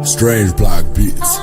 Strange Block Beats.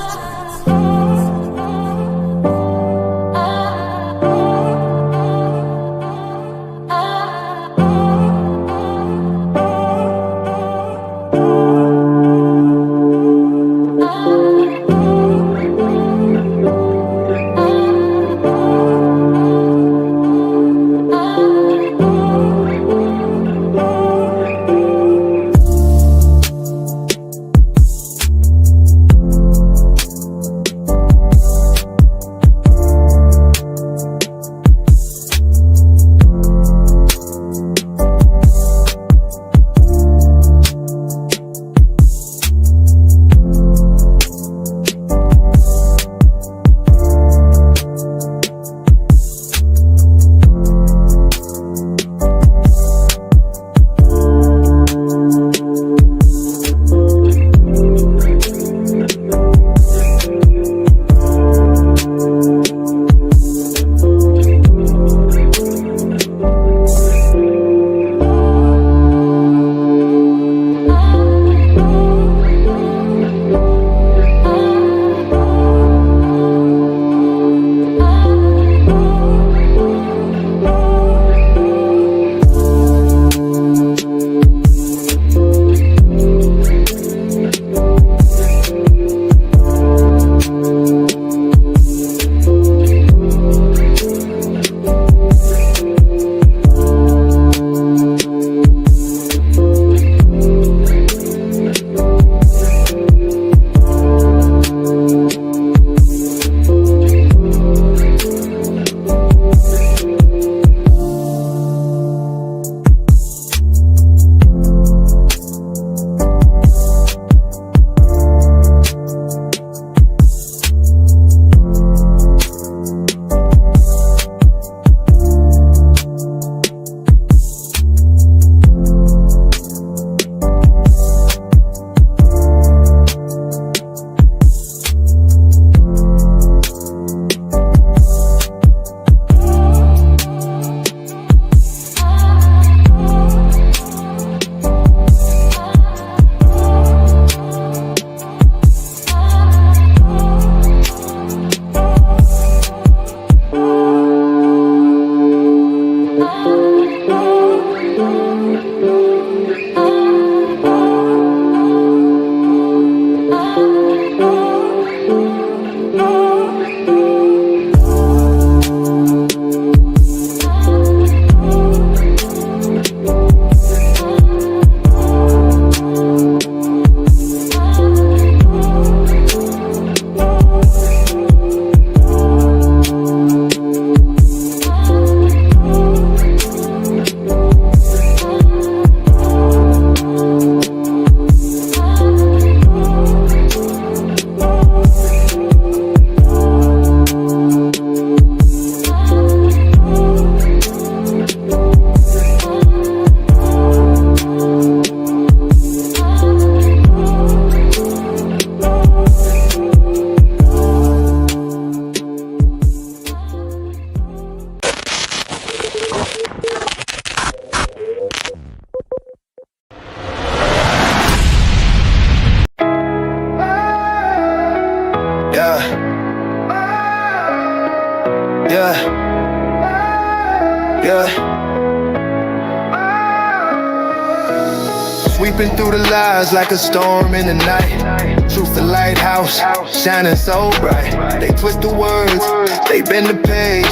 Sweeping through the lies like a storm in the night. Truth the lighthouse, shining so bright. They twist the words, they bend the page,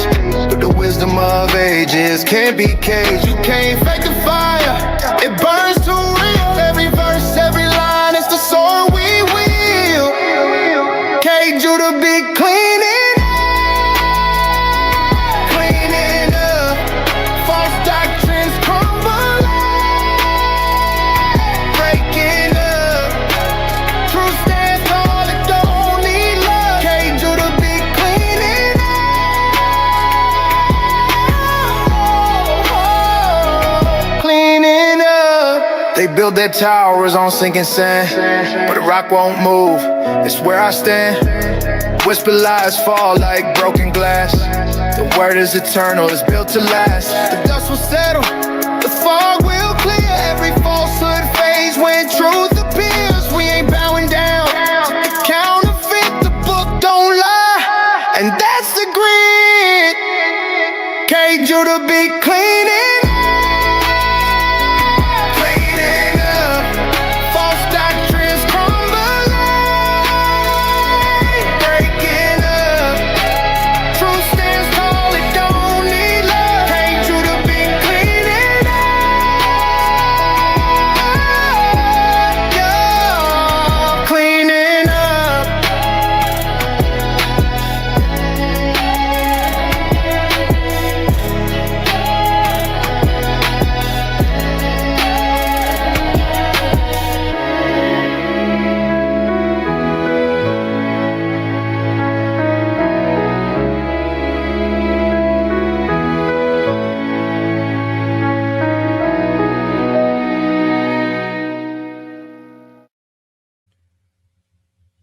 but the wisdom of ages can't be caged. You can't fight the fire, it burns too real. Every verse, every line, it's the sword we wield. Cage you to be cleaning up, false doctrines crumble, breaking up. Truth stands tall, it don't need love. Cage you to be cleaning up, cleaning up. build their towers on sinking sand, but a rock won't move, it's where I stand. Whisper lies fall like broken glass. The word is eternal, it's built to last. The dust will settle, the fog will clear. Every falsehood fades when truth appears. We ain't bowing down to the counterfeit, the book don't lie, and that's the grit. Cage you to be cleaning up, false doctrines crumbling, breaking up. Truth stands tall, it don't need love. Cage you to be cleaning up, yeah, cleaning up.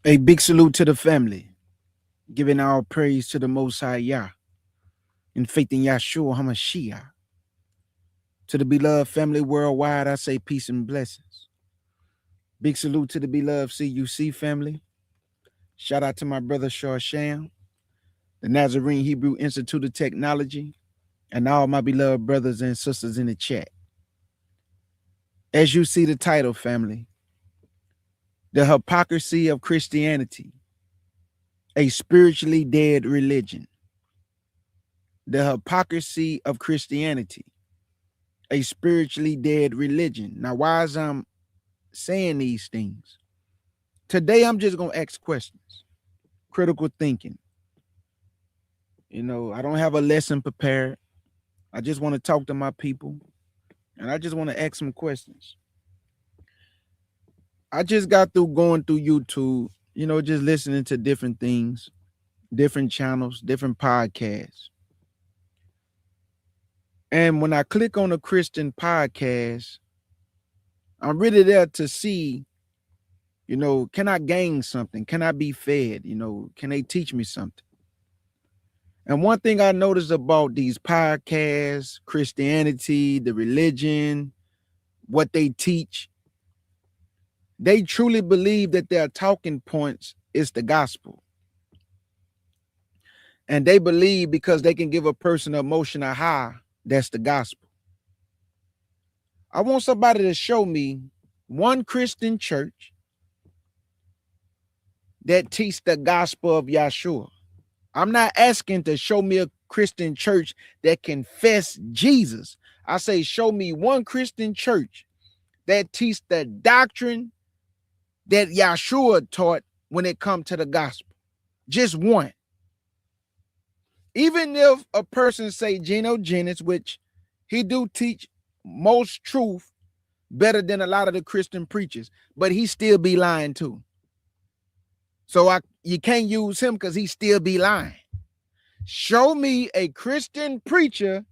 A big salute to the family, giving all praise to the Most High Yah, in faith in Yahshua HaMashiach. To the beloved family worldwide, I say peace and blessings. Big salute to the beloved CUC family. Shout out to my brother Sham, the Nazarene Hebrew Institute of Technology, and all my beloved brothers and sisters in the chat. As you see the title, family, the hypocrisy of Christianity, a spiritually dead religion. The hypocrisy of Christianity, a spiritually dead religion. Now, why is I'm saying these things? Today, I'm just going to ask questions. Critical thinking. You know, I don't have a lesson prepared. I just want to talk to my people, and I just want to ask some questions. I just got through going through YouTube, you know, just listening to different things, different channels, different podcasts. And when I click on a Christian podcast, I'm really there to see, you know, can I gain something? Can I be fed? You know, can they teach me something? And one thing I noticed about these podcasts, Christianity, the religion, what they teach, they truly believe that their talking points is the gospel. And they believe because they can give a person an emotional high, that's the gospel. I want somebody to show me one Christian church that teach the gospel of Yahshua. I'm not asking to show me a Christian church that confess Jesus. I say, show me one Christian church that teach the doctrine that Yahshua taught when it comes to the gospel. Just one. Even if a person say Geno Jennings, which he do teach most truth better than a lot of the Christian preachers, but he still be lying too. So you can't use him because he still be lying. Show me a Christian preacher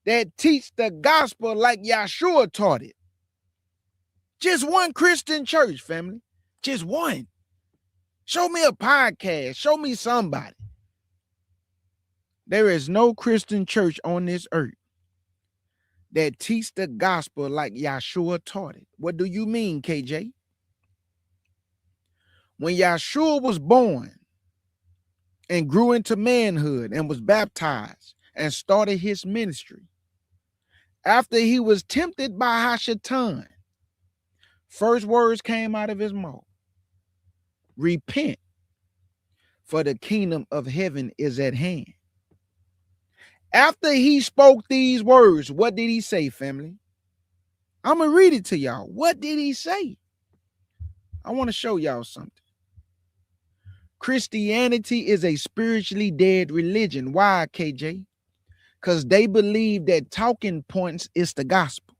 that teach the gospel like Yahshua taught it. Just one Christian church, family. Just one. Show me a podcast. Show me somebody. There is no Christian church on this earth that teach the gospel like Yahshua taught it. What do you mean, KJ? When Yahshua was born and grew into manhood and was baptized and started his ministry, after he was tempted by Hashatan, first words came out of his mouth: repent, for the kingdom of heaven is at hand. After he spoke these words, what did he say, family? I'm going to read it to y'all. What did he say? I want to show y'all something. Christianity is a spiritually dead religion. Why, KJ? Because they believe that talking points is the gospel.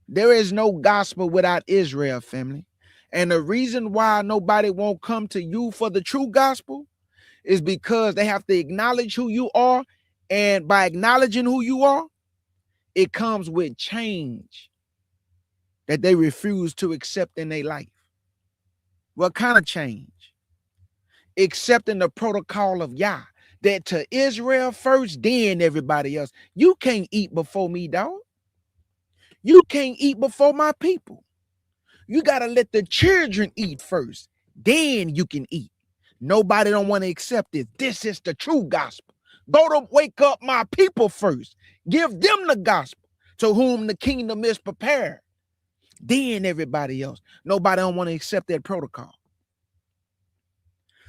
There is no gospel without Israel, family. And the reason why nobody won't come to you for the true gospel is because they have to acknowledge who you are. And by acknowledging who you are, it comes with change. that they refuse to accept in their life. What kind of change? Accepting the protocol of Yah, that to Israel first, then everybody else. You can't eat before me, dog. You can't eat before my people. You got to let the children eat first, then you can eat. Nobody don't want to accept it. This is the true gospel. Go to wake up my people first. Give them the gospel, to whom the kingdom is prepared. Then everybody else. Nobody don't want to accept that protocol.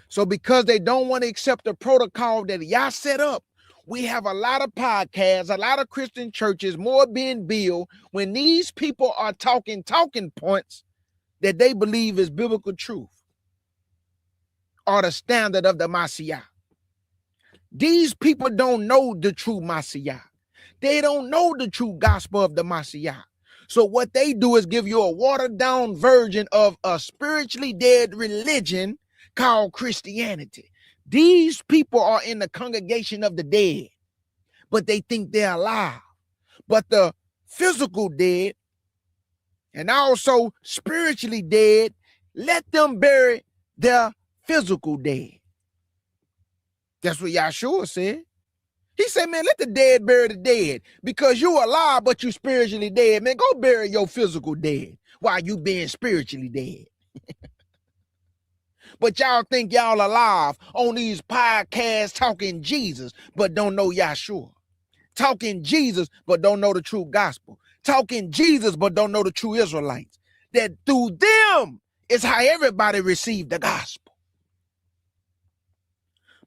So because they don't want to accept the protocol that y'all set up, we have a lot of podcasts, a lot of Christian churches, more being built when these people are talking points that they believe is biblical truth or the standard of the Messiah. These people don't know the true Messiah. They don't know the true gospel of the Messiah. So what they do is give you a watered down version of a spiritually dead religion called Christianity. These people are in the congregation of the dead, but they think they're alive. But the physical dead and also spiritually dead, let them bury their physical dead. That's what Yahshua said. He said, man, let the dead bury the dead, because you alive, but you spiritually dead. Man, go bury your physical dead while you being spiritually dead. But y'all think y'all alive on these podcasts talking Jesus, but don't know Yahshua. Talking Jesus, but don't know the true gospel. Talking Jesus, but don't know the true Israelites. That through them is how everybody received the gospel.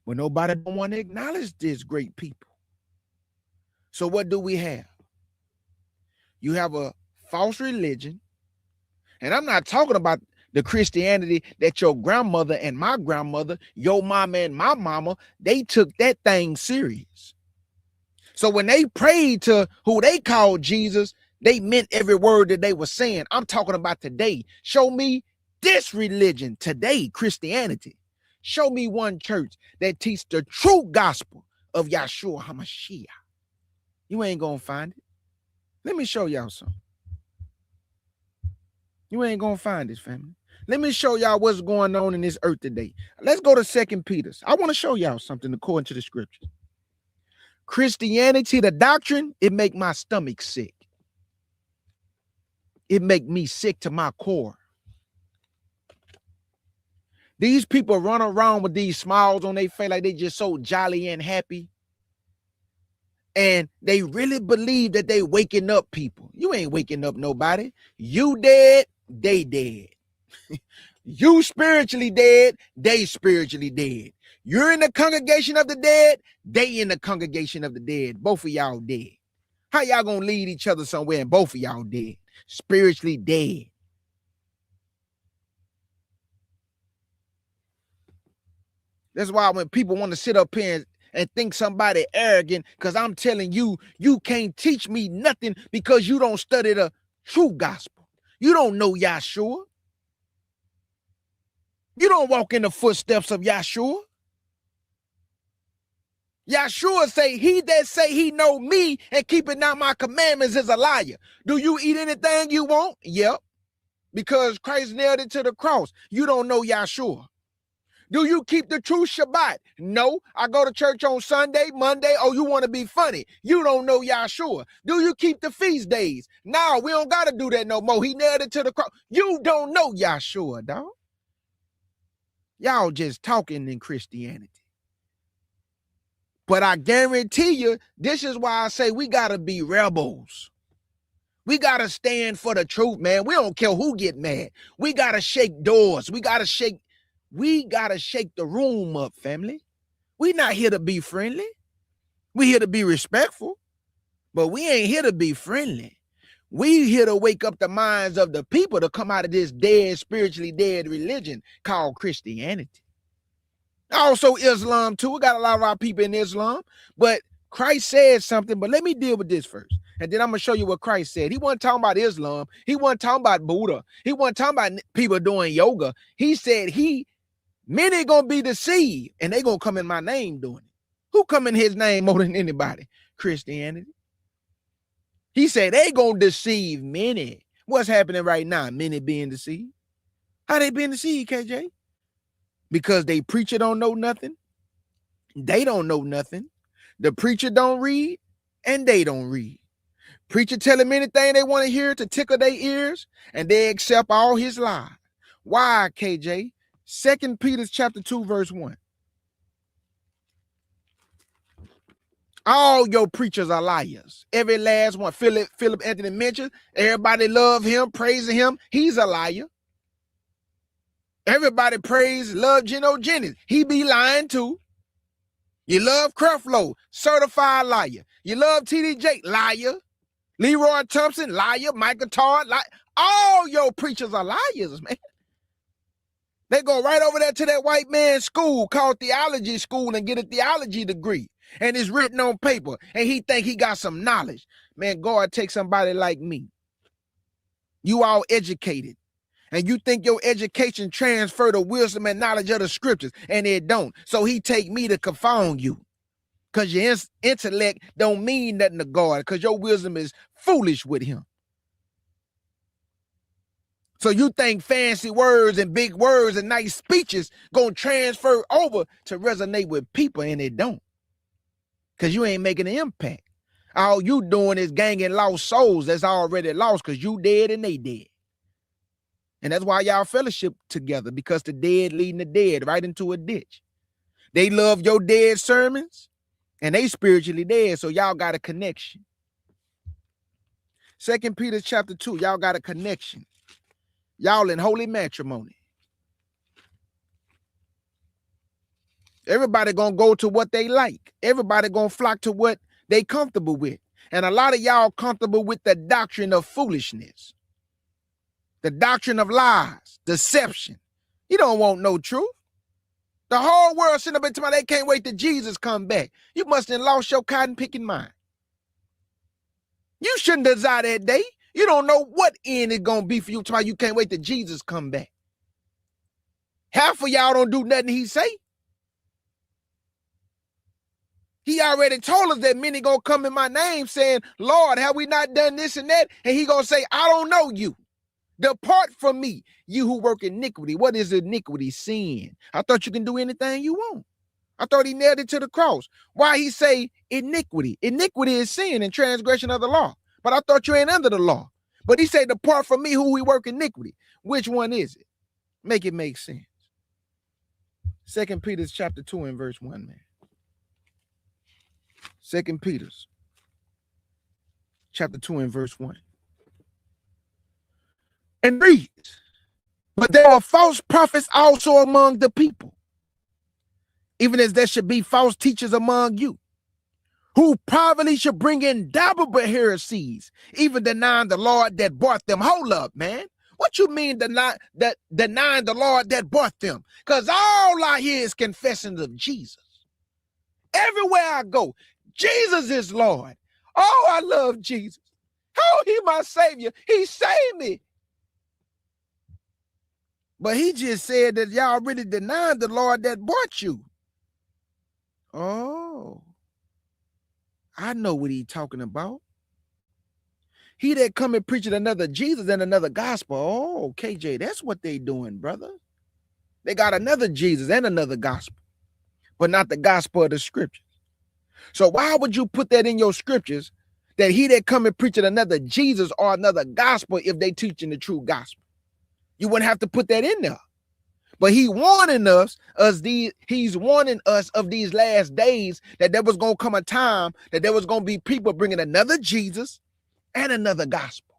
But nobody don't want to acknowledge this great people. So what do we have? You have a false religion. And I'm not talking about the Christianity that your grandmother and my grandmother, your mama and my mama, they took that thing serious. So when they prayed to who they called Jesus, they meant every word that they were saying. I'm talking about today. Show me this religion today, Christianity. Show me one church that teach the true gospel of Yahshua HaMashiach. You ain't gonna find it. Let me show y'all something. You ain't gonna find this, family. Let me show y'all what's going on in this earth today. Let's go to 2 Peter. I want to show y'all something according to the scriptures. Christianity, the doctrine, it make my stomach sick. It make me sick to my core. These people run around with these smiles on their face like they just so jolly and happy. And they really believe that they waking up people. You ain't waking up nobody. You dead, they dead. You spiritually dead, they spiritually dead. You're in the congregation of the dead, they in the congregation of the dead. Both of y'all dead. How y'all gonna lead each other somewhere and both of y'all dead? Spiritually dead. That's why when people want to sit up here and think somebody arrogant, because I'm telling you, you can't teach me nothing because you don't study the true gospel. You don't know Yahshua. You don't walk in the footsteps of Yahshua. Yahshua say, he that say he know me and keeping not my commandments is a liar. Do you eat anything you want? Yep. Because Christ nailed it to the cross. You don't know Yahshua. Do you keep the true Shabbat? No. I go to church on Sunday, Monday. Oh, you want to be funny. You don't know Yahshua. Do you keep the feast days? No, we don't got to do that no more. He nailed it to the cross. You don't know Yahshua, dog. Y'all just talking in Christianity. But I guarantee you, this is why I say we got to be rebels. We got to stand for the truth, man. We don't care who get mad. We got to shake doors. We got to shake the room up, family. We not here to be friendly. We here to be respectful, but we ain't here to be friendly. We here to wake up the minds of the people to come out of this dead, spiritually dead religion called Christianity. Also Islam too. We got a lot of our people in Islam, but Christ said something, but let me deal with this first. And then I'm going to show you what Christ said. He wasn't talking about Islam. He wasn't talking about Buddha. He wasn't talking about people doing yoga. He said many going to be deceived and they going to come in my name doing it. Who come in his name more than anybody? Christianity. He said they going to deceive many. What's happening right now? Many being deceived. How they being deceived, KJ? Because they preacher don't know nothing. They don't know nothing. The preacher don't read, and they don't read. Preacher tell them anything they want to hear to tickle their ears, and they accept all his lies. Why, KJ? 2 Peter chapter 2, verse 1. All your preachers are liars. Every last one. Philip Anthony mentioned. Everybody love him, praising him. He's a liar. Everybody love Geno Jennings. He be lying too. You love Creflo, certified liar. You love TD Jake, liar. Leroy Thompson, liar. Michael Todd, liar. All your preachers are liars, man. They go right over there to that white man's school called theology school and get a theology degree. And it's written on paper. And he think he got some knowledge. Man, God take somebody like me. You all educated. And you think your education transfer the wisdom and knowledge of the scriptures. And it don't. So he take me to confound you. Because your intellect don't mean nothing to God. Because your wisdom is foolish with him. So you think fancy words and big words and nice speeches gonna transfer over to resonate with people, and it don't. Because you ain't making an impact. All you doing is ganging lost souls that's already lost because you dead and they dead. And that's why y'all fellowship together, because the dead leading the dead right into a ditch. They love your dead sermons and they spiritually dead, so y'all got a connection. 2 Peter chapter 2, y'all got a connection. Y'all in holy matrimony. Everybody gonna go to what they like. Everybody gonna flock to what they comfortable with. And a lot of y'all comfortable with the doctrine of foolishness. The doctrine of lies, deception. You don't want no truth. The whole world sitting up in tomorrow, they can't wait till Jesus come back. You must have lost your cotton picking mind. You shouldn't desire that day. You don't know what end it's going to be for you tomorrow. You can't wait till Jesus come back. Half of y'all don't do nothing he say. He already told us that many going to come in my name saying, Lord, have we not done this and that? And he going to say, I don't know you. Depart from me, you who work iniquity. What is iniquity? Sin. I thought you can do anything you want. I thought he nailed it to the cross. Why he say iniquity? Iniquity is sin and transgression of the law. But I thought you ain't under the law. But he said, depart from me, who we work iniquity. Which one is it? Make it make sense. 2 Peter chapter 2 and verse 1, man. 2 Peter chapter 2 and verse 1. And read, but there are false prophets also among the people, even as there should be false teachers among you, who privately should bring in damnable heresies, even denying the Lord that bought them. Hold up, man. What you mean denying the Lord that bought them? Because all I hear is confessions of Jesus. Everywhere I go, Jesus is Lord. Oh, I love Jesus. Oh, he my savior. He saved me. But he just said that y'all really denied the Lord that bought you. Oh, I know what he's talking about. He that come and preaching another Jesus and another gospel. Oh, KJ, that's what they doing, brother. They got another Jesus and another gospel, but not the gospel of the scriptures. So why would you put that in your scriptures, that he that come and preaching another Jesus or another gospel, if they teaching the true gospel? You wouldn't have to put that in there. But he's warning us of these last days, that there was going to come a time that there was going to be people bringing another Jesus and another gospel.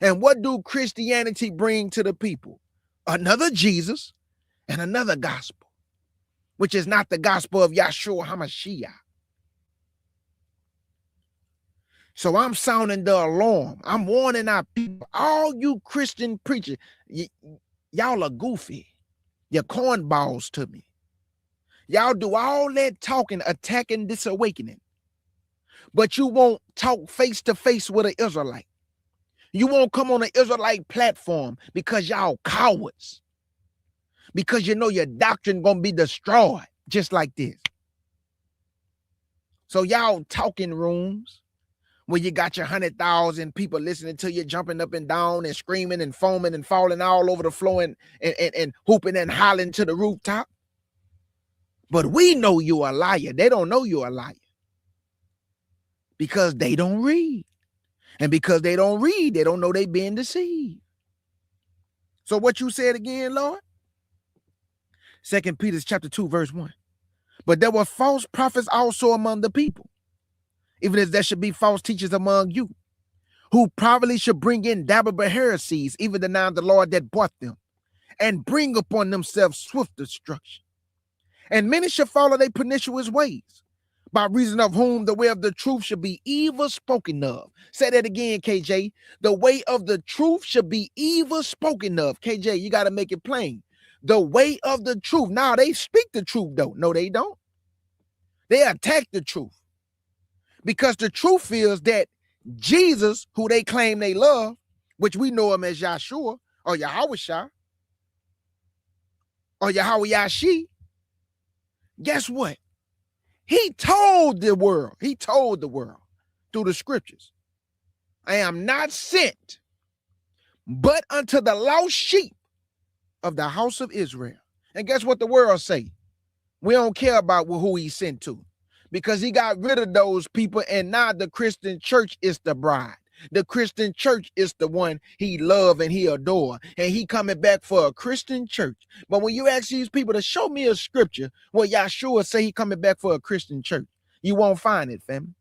And what do Christianity bring to the people? Another Jesus and another gospel, which is not the gospel of Yahshua HaMashiach. So I'm sounding the alarm. I'm warning our people, all you Christian preachers, y'all are goofy. You're cornballs to me. Y'all do all that talking, attacking this awakening, but you won't talk face to face with an Israelite. You won't come on an Israelite platform because y'all cowards. Because you know your doctrine gonna be destroyed just like this. So y'all talking rooms when you got your 100,000 people listening to you, jumping up and down and screaming and foaming and falling all over the floor and hooping and hollering to the rooftop. But we know you're a liar. They don't know you're a liar because they don't read. And because they don't read, they don't know they being deceived. So what you said again, Lord? 2 Peter chapter 2, verse 1. But there were false prophets also among the people, even as there should be false teachers among you, who probably should bring in damnable heresies, even denying the Lord that bought them, and bring upon themselves swift destruction. And many shall follow their pernicious ways, by reason of whom the way of the truth should be evil spoken of. Say that again, KJ. The way of the truth should be evil spoken of. KJ, you got to make it plain. The way of the truth. Now, they speak the truth, though. No, they don't. They attack the truth. Because the truth is that Jesus, who they claim they love, which we know him as Yahshua, or Yahweh, or Yahweh Yashi, guess what? He told the world through the scriptures, I am not sent but unto the lost sheep of the house of Israel. And guess what the world say? We don't care about who he sent to, because he got rid of those people, and now the Christian church is the bride. The Christian church is the one he love and he adore, and he coming back for a Christian church. But when you ask these people to show me a scripture where Yahshua say he coming back for a Christian church, you won't find it, family.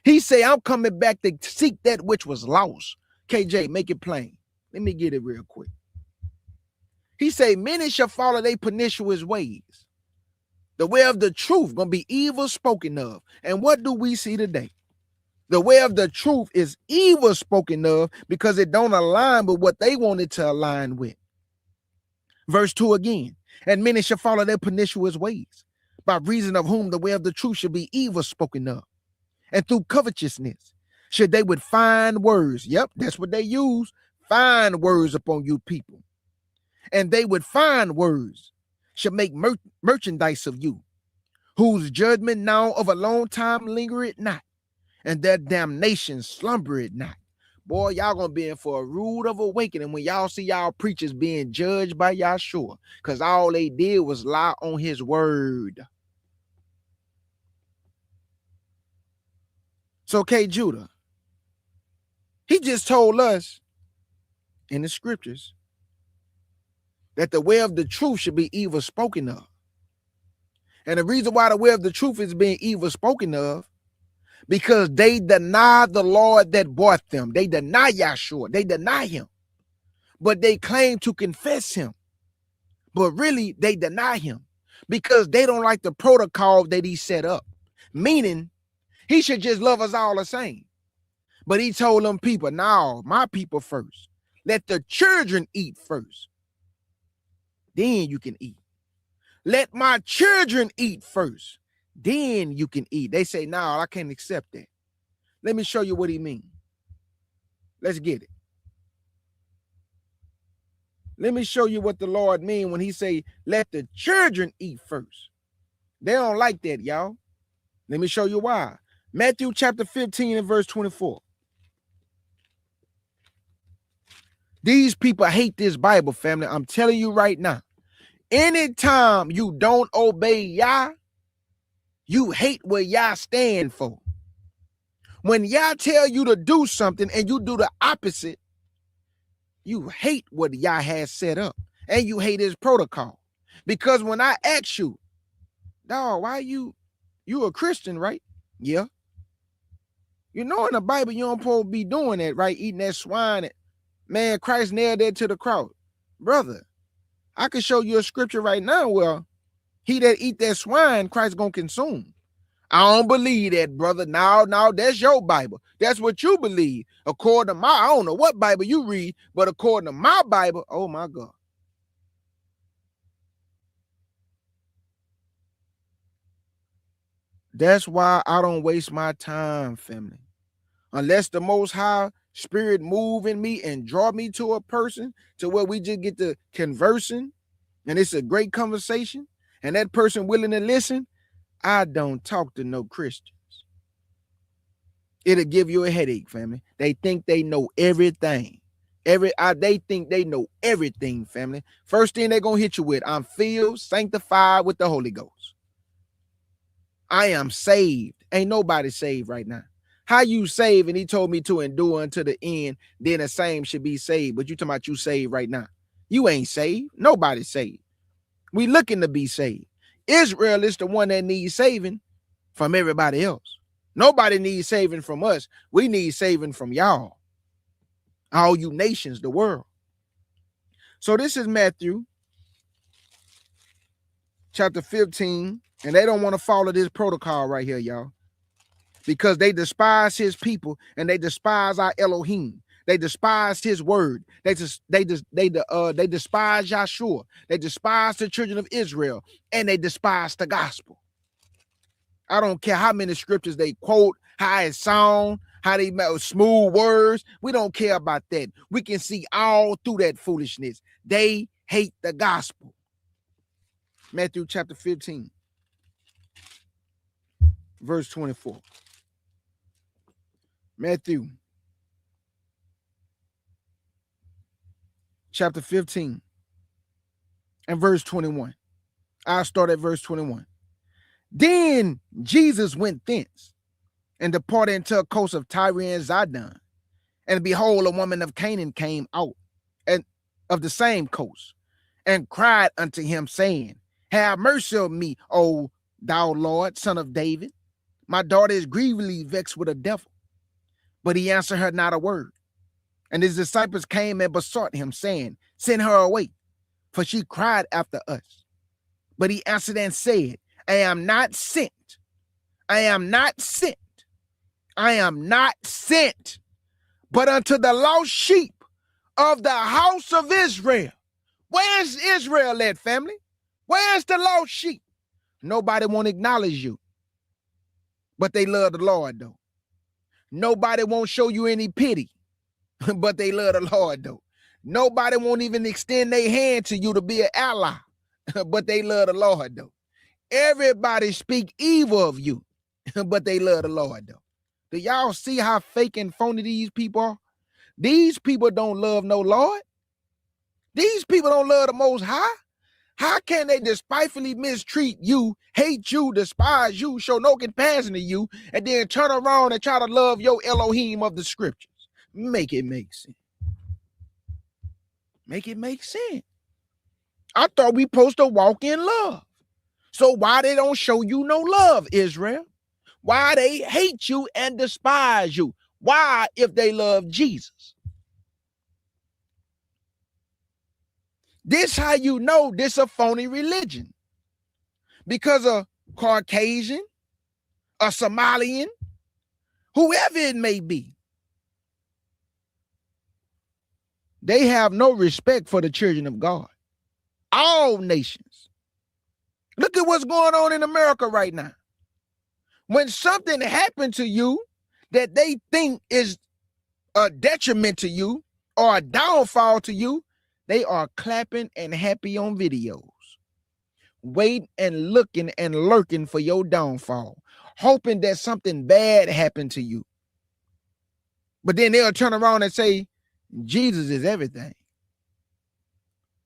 He say, I'm coming back to seek that which was lost. KJ, make it plain. Let me get it real quick. He say, many shall follow their pernicious ways. The way of the truth gonna be evil spoken of. And what do we see today? The way of the truth is evil spoken of because it don't align with what they wanted to align with. Verse 2 again. And many shall follow their pernicious ways, by reason of whom the way of the truth should be evil spoken of. And through covetousness, should they would find words. Yep, that's what they use. Find words upon you people. And they would find words, should make merchandise of you, whose judgment now of a long time lingereth not, and their damnation slumbereth not. Boy, y'all gonna be in for a rude of awakening when y'all see y'all preachers being judged by Yahshua, because all they did was lie on his word. So, K. Judah, he just told us in the scriptures that the way of the truth should be evil spoken of. And the reason why the way of the truth is being evil spoken of, because they deny the Lord that bought them. They deny Yahshua. They deny him. But they claim to confess him. But really, they deny him because they don't like the protocol that he set up. Meaning, he should just love us all the same. But he told them people, no, my people first. Let the children eat first. Then you can eat. Let my children eat first. Then you can eat. They say, no, I can't accept that. Let me show you what he means. Let's get it. Let me show you what the Lord means when he say, let the children eat first. They don't like that, y'all. Let me show you why. Matthew chapter 15 and verse 24. These people hate this Bible, family. I'm telling you right now. Anytime you don't obey Yah, you hate what Yah stand for. When Yah tell you to do something and you do the opposite, you hate what Yah has set up, and you hate his protocol. Because when I ask you, dog, why you a Christian, right? Yeah. You know in the Bible you don't supposed to be doing that, right? Eating that swine. Man, Christ nailed that to the cross. Brother, I can show you a scripture right now where he that eat that swine, Christ gonna consume. I don't believe that, brother. Now, that's your Bible. That's what you believe. According to I don't know what Bible you read, but according to my Bible, oh my God. That's why I don't waste my time, family. Unless the Most High Spirit move in me and draw me to a person to where we just get to conversing and it's a great conversation and that person willing to listen, I don't talk to no Christians. It'll give you a headache, family. They think they know everything. They think they know everything, family. First thing they're gonna hit you with, I'm filled, sanctified with the Holy Ghost. I am saved. Ain't nobody saved right now. How you saved? And he told me to endure unto the end, then the same should be saved. But you talking about you saved right now. You ain't saved. Nobody's saved. We looking to be saved. Israel is the one that needs saving from everybody else. Nobody needs saving from us. We need saving from y'all. All you nations, the world. So this is Matthew chapter 15. And they don't want to follow this protocol right here, y'all. Because they despise his people and they despise our Elohim. They despise his word. They despise Yahshua. They despise the children of Israel. And they despise the gospel. I don't care how many scriptures they quote, how it sound, how they smooth words. We don't care about that. We can see all through that foolishness. They hate the gospel. Matthew chapter 15, verse 24. Matthew chapter 15 and verse 21. I'll start at verse 21. Then Jesus went thence and departed into a coast of Tyre and Zidon. And behold, a woman of Canaan came out and of the same coast and cried unto him, saying, Have mercy on me, O thou Lord, son of David. My daughter is grievously vexed with a devil. But he answered her not a word. And his disciples came and besought him, saying, Send her away, for she cried after us. But he answered and said, I am not sent. I am not sent. I am not sent, but unto the lost sheep of the house of Israel. Where's Israel at, family? Where's the lost sheep? Nobody won't acknowledge you, but they love the Lord, though. Nobody won't show you any pity, but they love the Lord, though. Nobody won't even extend their hand to you to be an ally, but they love the Lord, though. Everybody speak evil of you, but they love the Lord, though. Do y'all see how fake and phony these people are? These people don't love no Lord. These people don't love the Most High. How can they despitefully mistreat you, hate you, despise you, show no compassion to you, and then turn around and try to love your Elohim of the scriptures? Make it make sense. Make it make sense. I thought we supposed to walk in love. So why they don't show you no love, Israel? Why they hate you and despise you? Why, if they love Jesus? This how you know this a phony religion. Because a Caucasian, a Somalian, whoever it may be, they have no respect for the children of God. All nations. Look at what's going on in America right now. When something happened to you that they think is a detriment to you or a downfall to you, they are clapping and happy on videos, waiting and looking and lurking for your downfall, hoping that something bad happened to you. But then they'll turn around and say, Jesus is everything.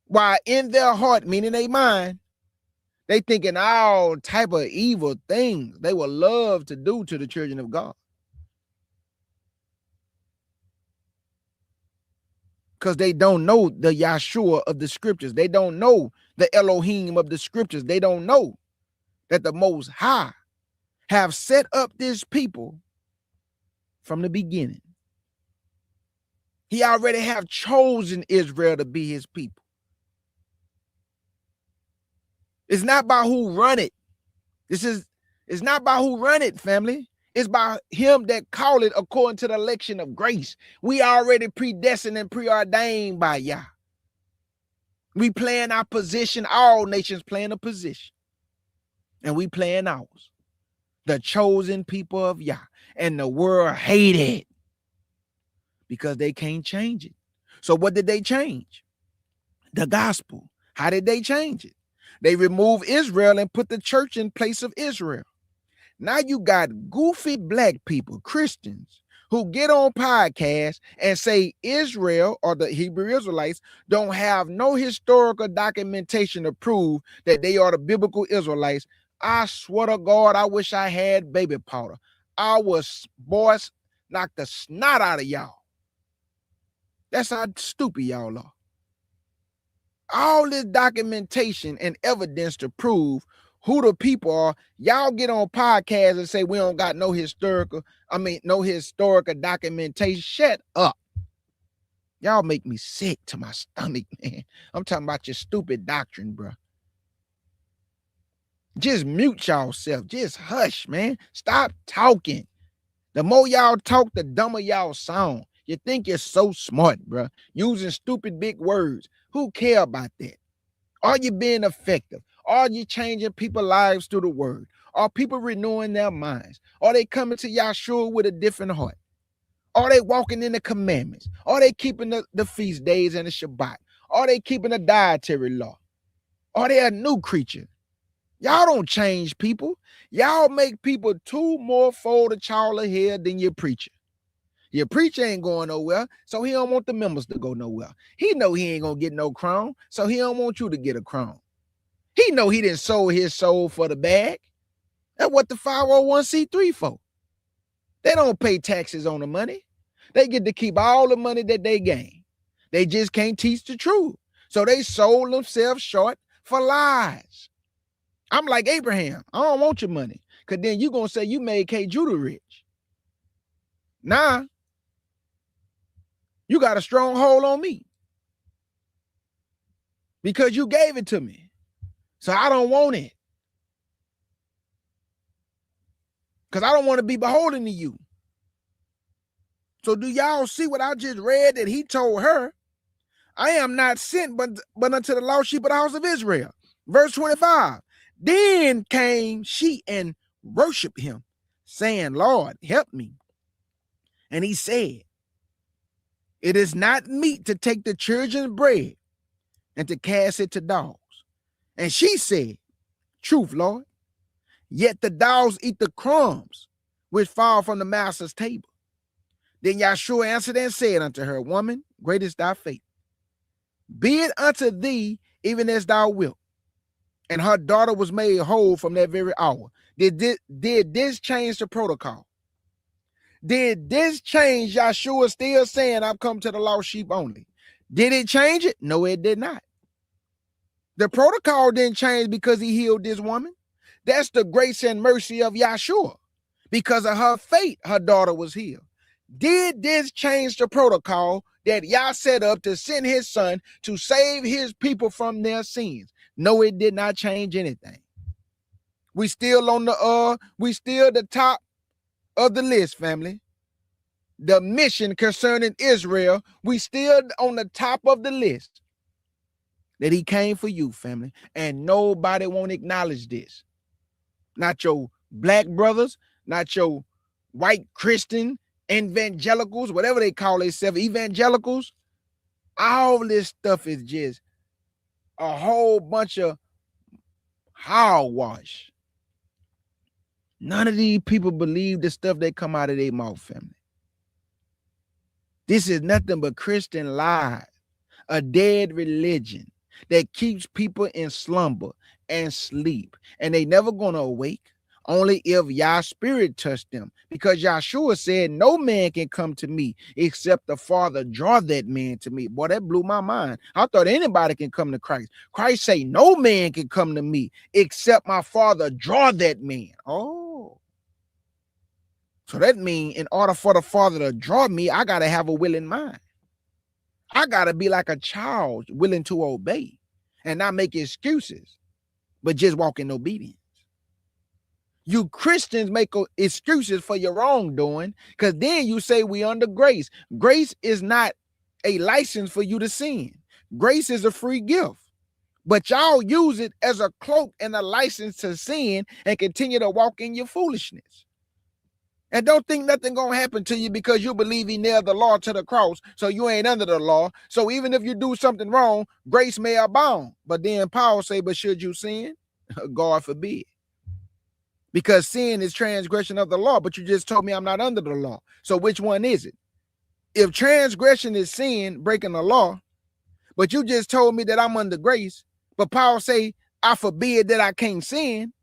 While in their heart, meaning their mind, they thinking all type of evil things they would love to do to the children of God. Because they don't know the Yahshua of the scriptures. They don't know the Elohim of the scriptures. They don't know that the Most High have set up this people from the beginning. He already have chosen Israel to be his people. It's not by who run it. It's not by who run it, family. It's by him that called it according to the election of grace. We already predestined and preordained by Yah. We playing our position. All nations playing a position. And we playing ours. The chosen people of Yah. And the world hate it because they can't change it. So what did they change? The gospel. How did they change it? They removed Israel and put the church in place of Israel. Now you got goofy black people, Christians, who get on podcasts and say Israel or the Hebrew Israelites don't have no historical documentation to prove that they are the biblical Israelites. I swear to God, I wish I had baby powder. I was, boys, knock the snot out of y'all. That's how stupid y'all are. All this documentation and evidence to prove who the people are. Y'all get on podcasts and say we don't got no historical documentation. Shut up. Y'all make me sick to my stomach, man. I'm talking about your stupid doctrine, bro. Just mute y'allself. Just hush, man. Stop talking. The more y'all talk, the dumber y'all sound. You think you're so smart, bro. Using stupid big words. Who care about that? Are you being effective? Are you changing people's lives through the word? Are people renewing their minds? Are they coming to Yahshua with a different heart? Are they walking in the commandments? Are they keeping the feast days and the Shabbat? Are they keeping the dietary law? Are they a new creature? Y'all don't change people. Y'all make people 2 more fold a child ahead than your preacher. Your preacher ain't going nowhere, so he don't want the members to go nowhere. He know he ain't gonna get no crown, so he don't want you to get a crown. He know he didn't sold his soul for the bag. That's what the 501c3 for. They don't pay taxes on the money. They get to keep all the money that they gain. They just can't teach the truth. So they sold themselves short for lies. I'm like Abraham. I don't want your money. Because then you're going to say you made K. Judah rich. Nah. You got a strong hold on me. Because you gave it to me. So I don't want it. Because I don't want to be beholden to you. So do y'all see what I just read that he told her? I am not sent but unto the lost sheep of the house of Israel. Verse 25. Then came she and worshiped him, saying, Lord, help me. And he said, it is not meet to take the children's bread and to cast it to dogs. And she said, truth, Lord. Yet the dogs eat the crumbs which fall from the master's table. Then Yahshua answered and said unto her, woman, great is thy faith. Be it unto thee even as thou wilt. And her daughter was made whole from that very hour. Did this change the protocol? Did this change Yahshua still saying, I've come to the lost sheep only? Did it change it? No, it did not. The protocol didn't change because he healed this woman. That's the grace and mercy of Yahshua. Because of her faith, her daughter was healed. Did this change the protocol that Yah set up to send his son to save his people from their sins? No, it did not change anything. We still the top of the list, family. The mission concerning Israel, we still on the top of the list. That he came for you, family. And nobody won't acknowledge this. Not your black brothers, not your white Christian evangelicals, whatever they call themselves, evangelicals. All this stuff is just a whole bunch of hogwash. None of these people believe the stuff that come out of their mouth, family. This is nothing but Christian lies, a dead religion that keeps people in slumber and sleep, and they never gonna awake. Only if Yah's spirit touched them, because Yahshua said, no man can come to me except the Father draw that man to me. Boy, that blew my mind. I thought anybody can come to Christ. Christ say, no man can come to me except my Father draw that man. Oh. So that means in order for the Father to draw me, I got to have a willing mind. I got to be like a child willing to obey and not make excuses, but just walk in obedience. You Christians make excuses for your wrongdoing because then you say we under grace. Grace is not a license for you to sin. Grace is a free gift. But y'all use it as a cloak and a license to sin and continue to walk in your foolishness. And don't think nothing gonna happen to you because you believe he nailed the law to the cross, so you ain't under the law. So even if you do something wrong, grace may abound. But then Paul say, but should you sin? God forbid. Because sin is transgression of the law, but you just told me I'm not under the law. So which one is it? If transgression is sin, breaking the law, but you just told me that I'm under grace, but Paul say, I forbid that I can't sin,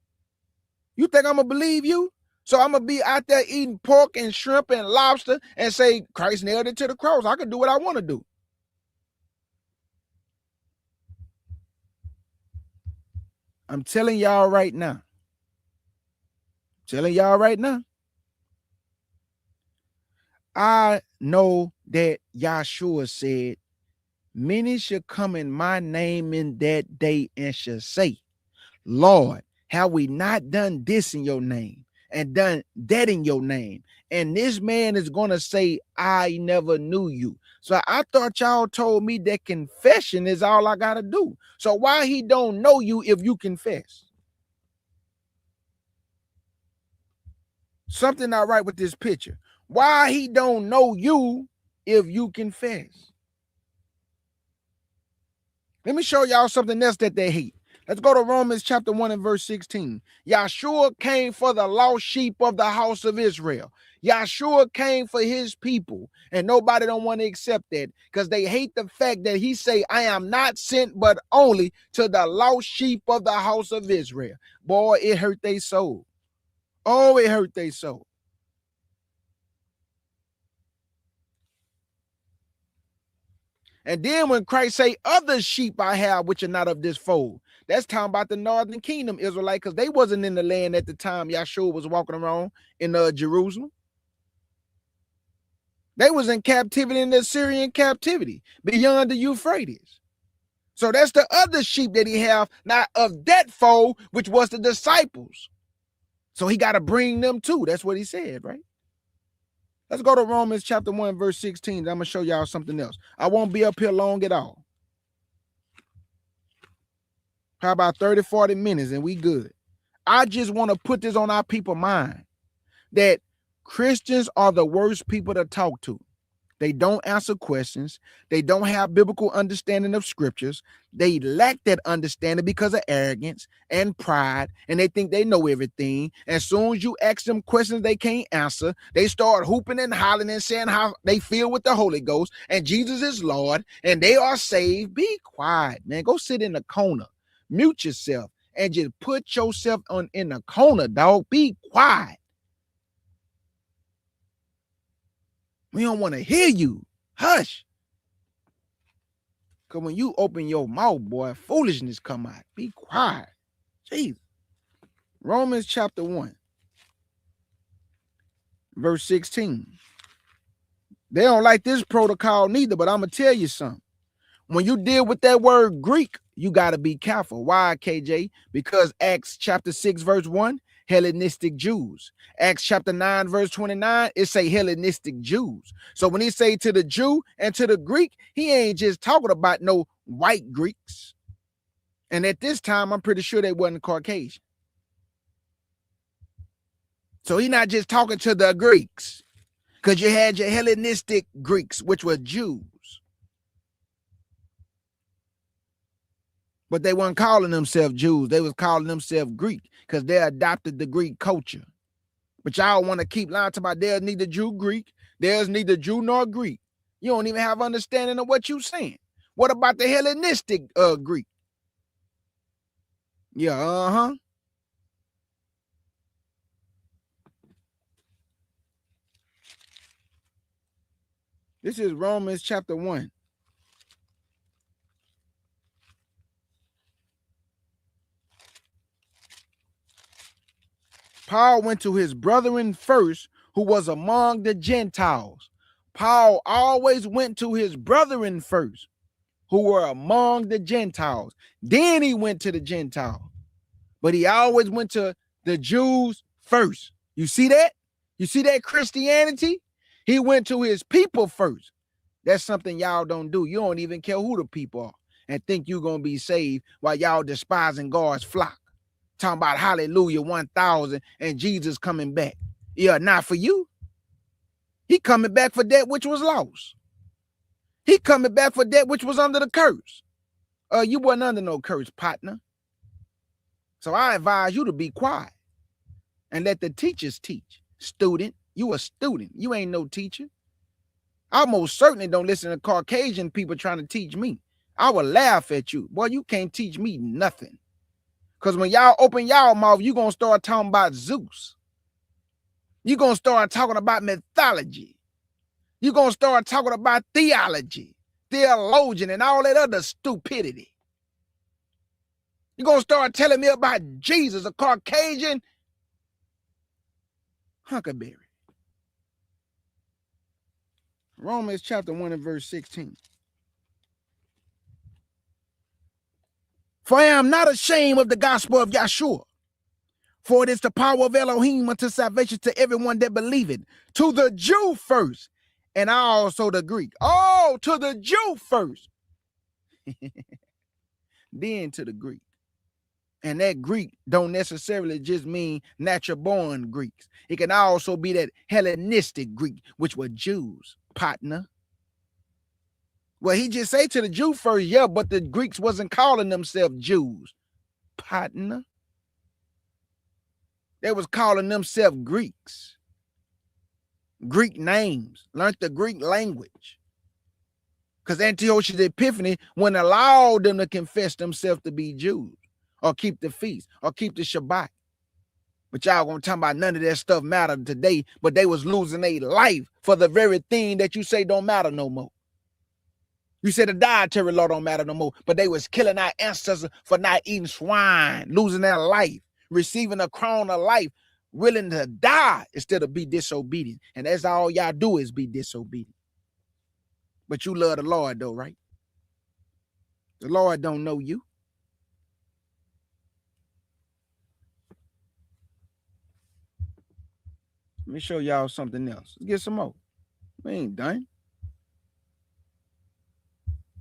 you think I'm going to believe you? So I'm going to be out there eating pork and shrimp and lobster and say, Christ nailed it to the cross. I can do what I want to do. I'm telling y'all right now. I know that Yahshua said, many shall come in my name in that day and shall say, Lord, have we not done this in your name and done that in your name? And this man is going to say, I never knew you. So I thought y'all told me that confession is all I got to do. So why he don't know you if you confess? Something not right with this picture. Why he don't know you if you confess? Let me show y'all something else that they hate. Let's go to Romans chapter 1 and verse 16. Yahshua came for the lost sheep of the house of Israel. Yahshua came for his people, and nobody don't want to accept that because they hate the fact that he say, I am not sent but only to the lost sheep of the house of Israel. Boy, it hurt their soul. Oh, it hurt their soul. And then when Christ say, other sheep I have which are not of this fold, that's talking about the northern kingdom Israelite, because they wasn't in the land at the time Yahshua was walking around in Jerusalem. They was in captivity, in the Assyrian captivity beyond the Euphrates. So that's the other sheep that he have, not of that fold, which was the disciples. So he got to bring them too. That's what he said, right? Let's go to Romans chapter 1, verse 16. I'm going to show y'all something else. I won't be up here long at all. How about 30, 40 minutes and we good? I just want to put this on our people's mind that Christians are the worst people to talk to. They don't answer questions. They don't have biblical understanding of scriptures. They lack that understanding because of arrogance and pride, and they think they know everything. As soon as you ask them questions they can't answer, they start hooping and hollering and saying how they feel with the Holy Ghost and Jesus is Lord and they are saved. Be quiet, man. Go sit in the corner. Mute yourself and just put yourself in the corner, dog. Be quiet. We don't want to hear you. Hush. Because when you open your mouth, boy, foolishness come out. Be quiet. Jesus. Romans chapter 1, verse 16. They don't like this protocol neither, but I'm going to tell you something. When you deal with that word Greek, you got to be careful. Why, KJ? Because Acts chapter 6, verse 1, Hellenistic Jews. Acts chapter 9, verse 29, it say Hellenistic Jews. So when he say to the Jew and to the Greek, he ain't just talking about no white Greeks. And at this time, I'm pretty sure they wasn't Caucasian. So he not just talking to the Greeks, because you had your Hellenistic Greeks, which were Jews. But they weren't calling themselves Jews. They was calling themselves Greek because they adopted the Greek culture. But y'all want to keep lying to about there's neither Jew Greek, there's neither Jew nor Greek. You don't even have understanding of what you're saying. What about the Hellenistic Greek? Yeah, This is Romans chapter 1. Paul went to his brethren first, who was among the Gentiles. Paul always went to his brethren first, who were among the Gentiles. Then he went to the Gentiles. But he always went to the Jews first. You see that? You see that Christianity? He went to his people first. That's something y'all don't do. You don't even care who the people are and think you're going to be saved while y'all despising God's flock. Talking about hallelujah 1,000 and Jesus coming back. Yeah, not for you. He coming back for that which was lost. He coming back for that which was under the curse. You wasn't under no curse, partner. So I advise you to be quiet and let the teachers teach. Student, you a student. You ain't no teacher. I most certainly don't listen to Caucasian people trying to teach me. I will laugh at you. Boy, you can't teach me nothing. Because when y'all open y'all mouth, you going to start talking about Zeus. You're going to start talking about mythology. You're going to start talking about theology, theologian, and all that other stupidity. You're going to start telling me about Jesus, a Caucasian huckleberry. Romans chapter 1 and verse 16. For I am not ashamed of the gospel of Yahshua, for it is the power of Elohim unto salvation to everyone that believeth, to the Jew first, and also the Greek. Oh, to the Jew first, then to the Greek. And that Greek don't necessarily just mean natural-born Greeks. It can also be that Hellenistic Greek, which were Jews, partner. Well, he just say to the Jew first, yeah, but the Greeks wasn't calling themselves Jews, partner. They was calling themselves Greeks. Greek names. Learned the Greek language. Because Antiochus Epiphanes wouldn't allow them to confess themselves to be Jews, or keep the feast, or keep the Shabbat. But y'all gonna talk about none of that stuff mattered today, but they was losing their life for the very thing that you say don't matter no more. You said the dietary law don't matter no more, but they was killing our ancestors for not eating swine, losing their life, receiving a crown of life, willing to die instead of be disobedient. And that's all y'all do is be disobedient. But you love the Lord though, right? The Lord don't know you. Let me show y'all something else. Let's get some more. We ain't done.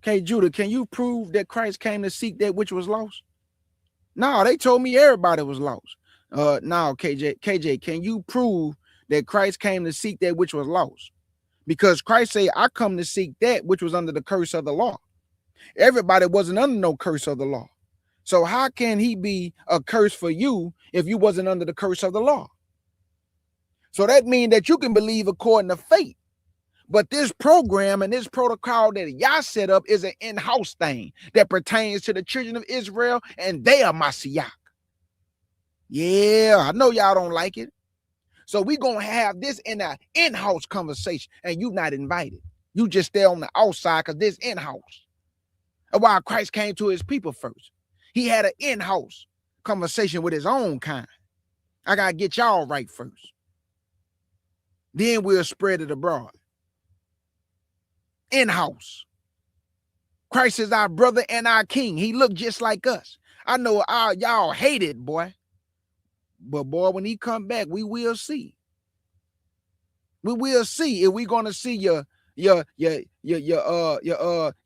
Okay, Judah, can you prove that Christ came to seek that which was lost? No, they told me everybody was lost. No, KJ, can you prove that Christ came to seek that which was lost? Because Christ said, I come to seek that which was under the curse of the law. Everybody wasn't under no curse of the law. So how can he be a curse for you if you wasn't under the curse of the law? So that means that you can believe according to faith. But this program and this protocol that y'all set up is an in-house thing that pertains to the children of Israel and they are Mashiach. Yeah, I know y'all don't like it. So we're going to have this in an in-house conversation and you not invited. You just stay on the outside because this in-house. And while Christ came to his people first, he had an in-house conversation with his own kind. I got to get y'all right first. Then we'll spread it abroad. In-house. Christ is our brother and our king. He looked just like us. I know y'all hate it, boy. But boy, when he come back, we will see. We will see if we're gonna see your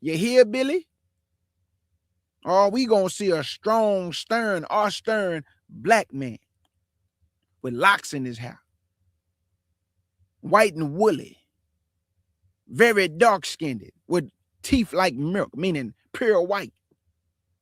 hillbilly, or we gonna see a strong, stern black man with locks in his hair, white and woolly, very dark-skinned, with teeth like milk, meaning pure white.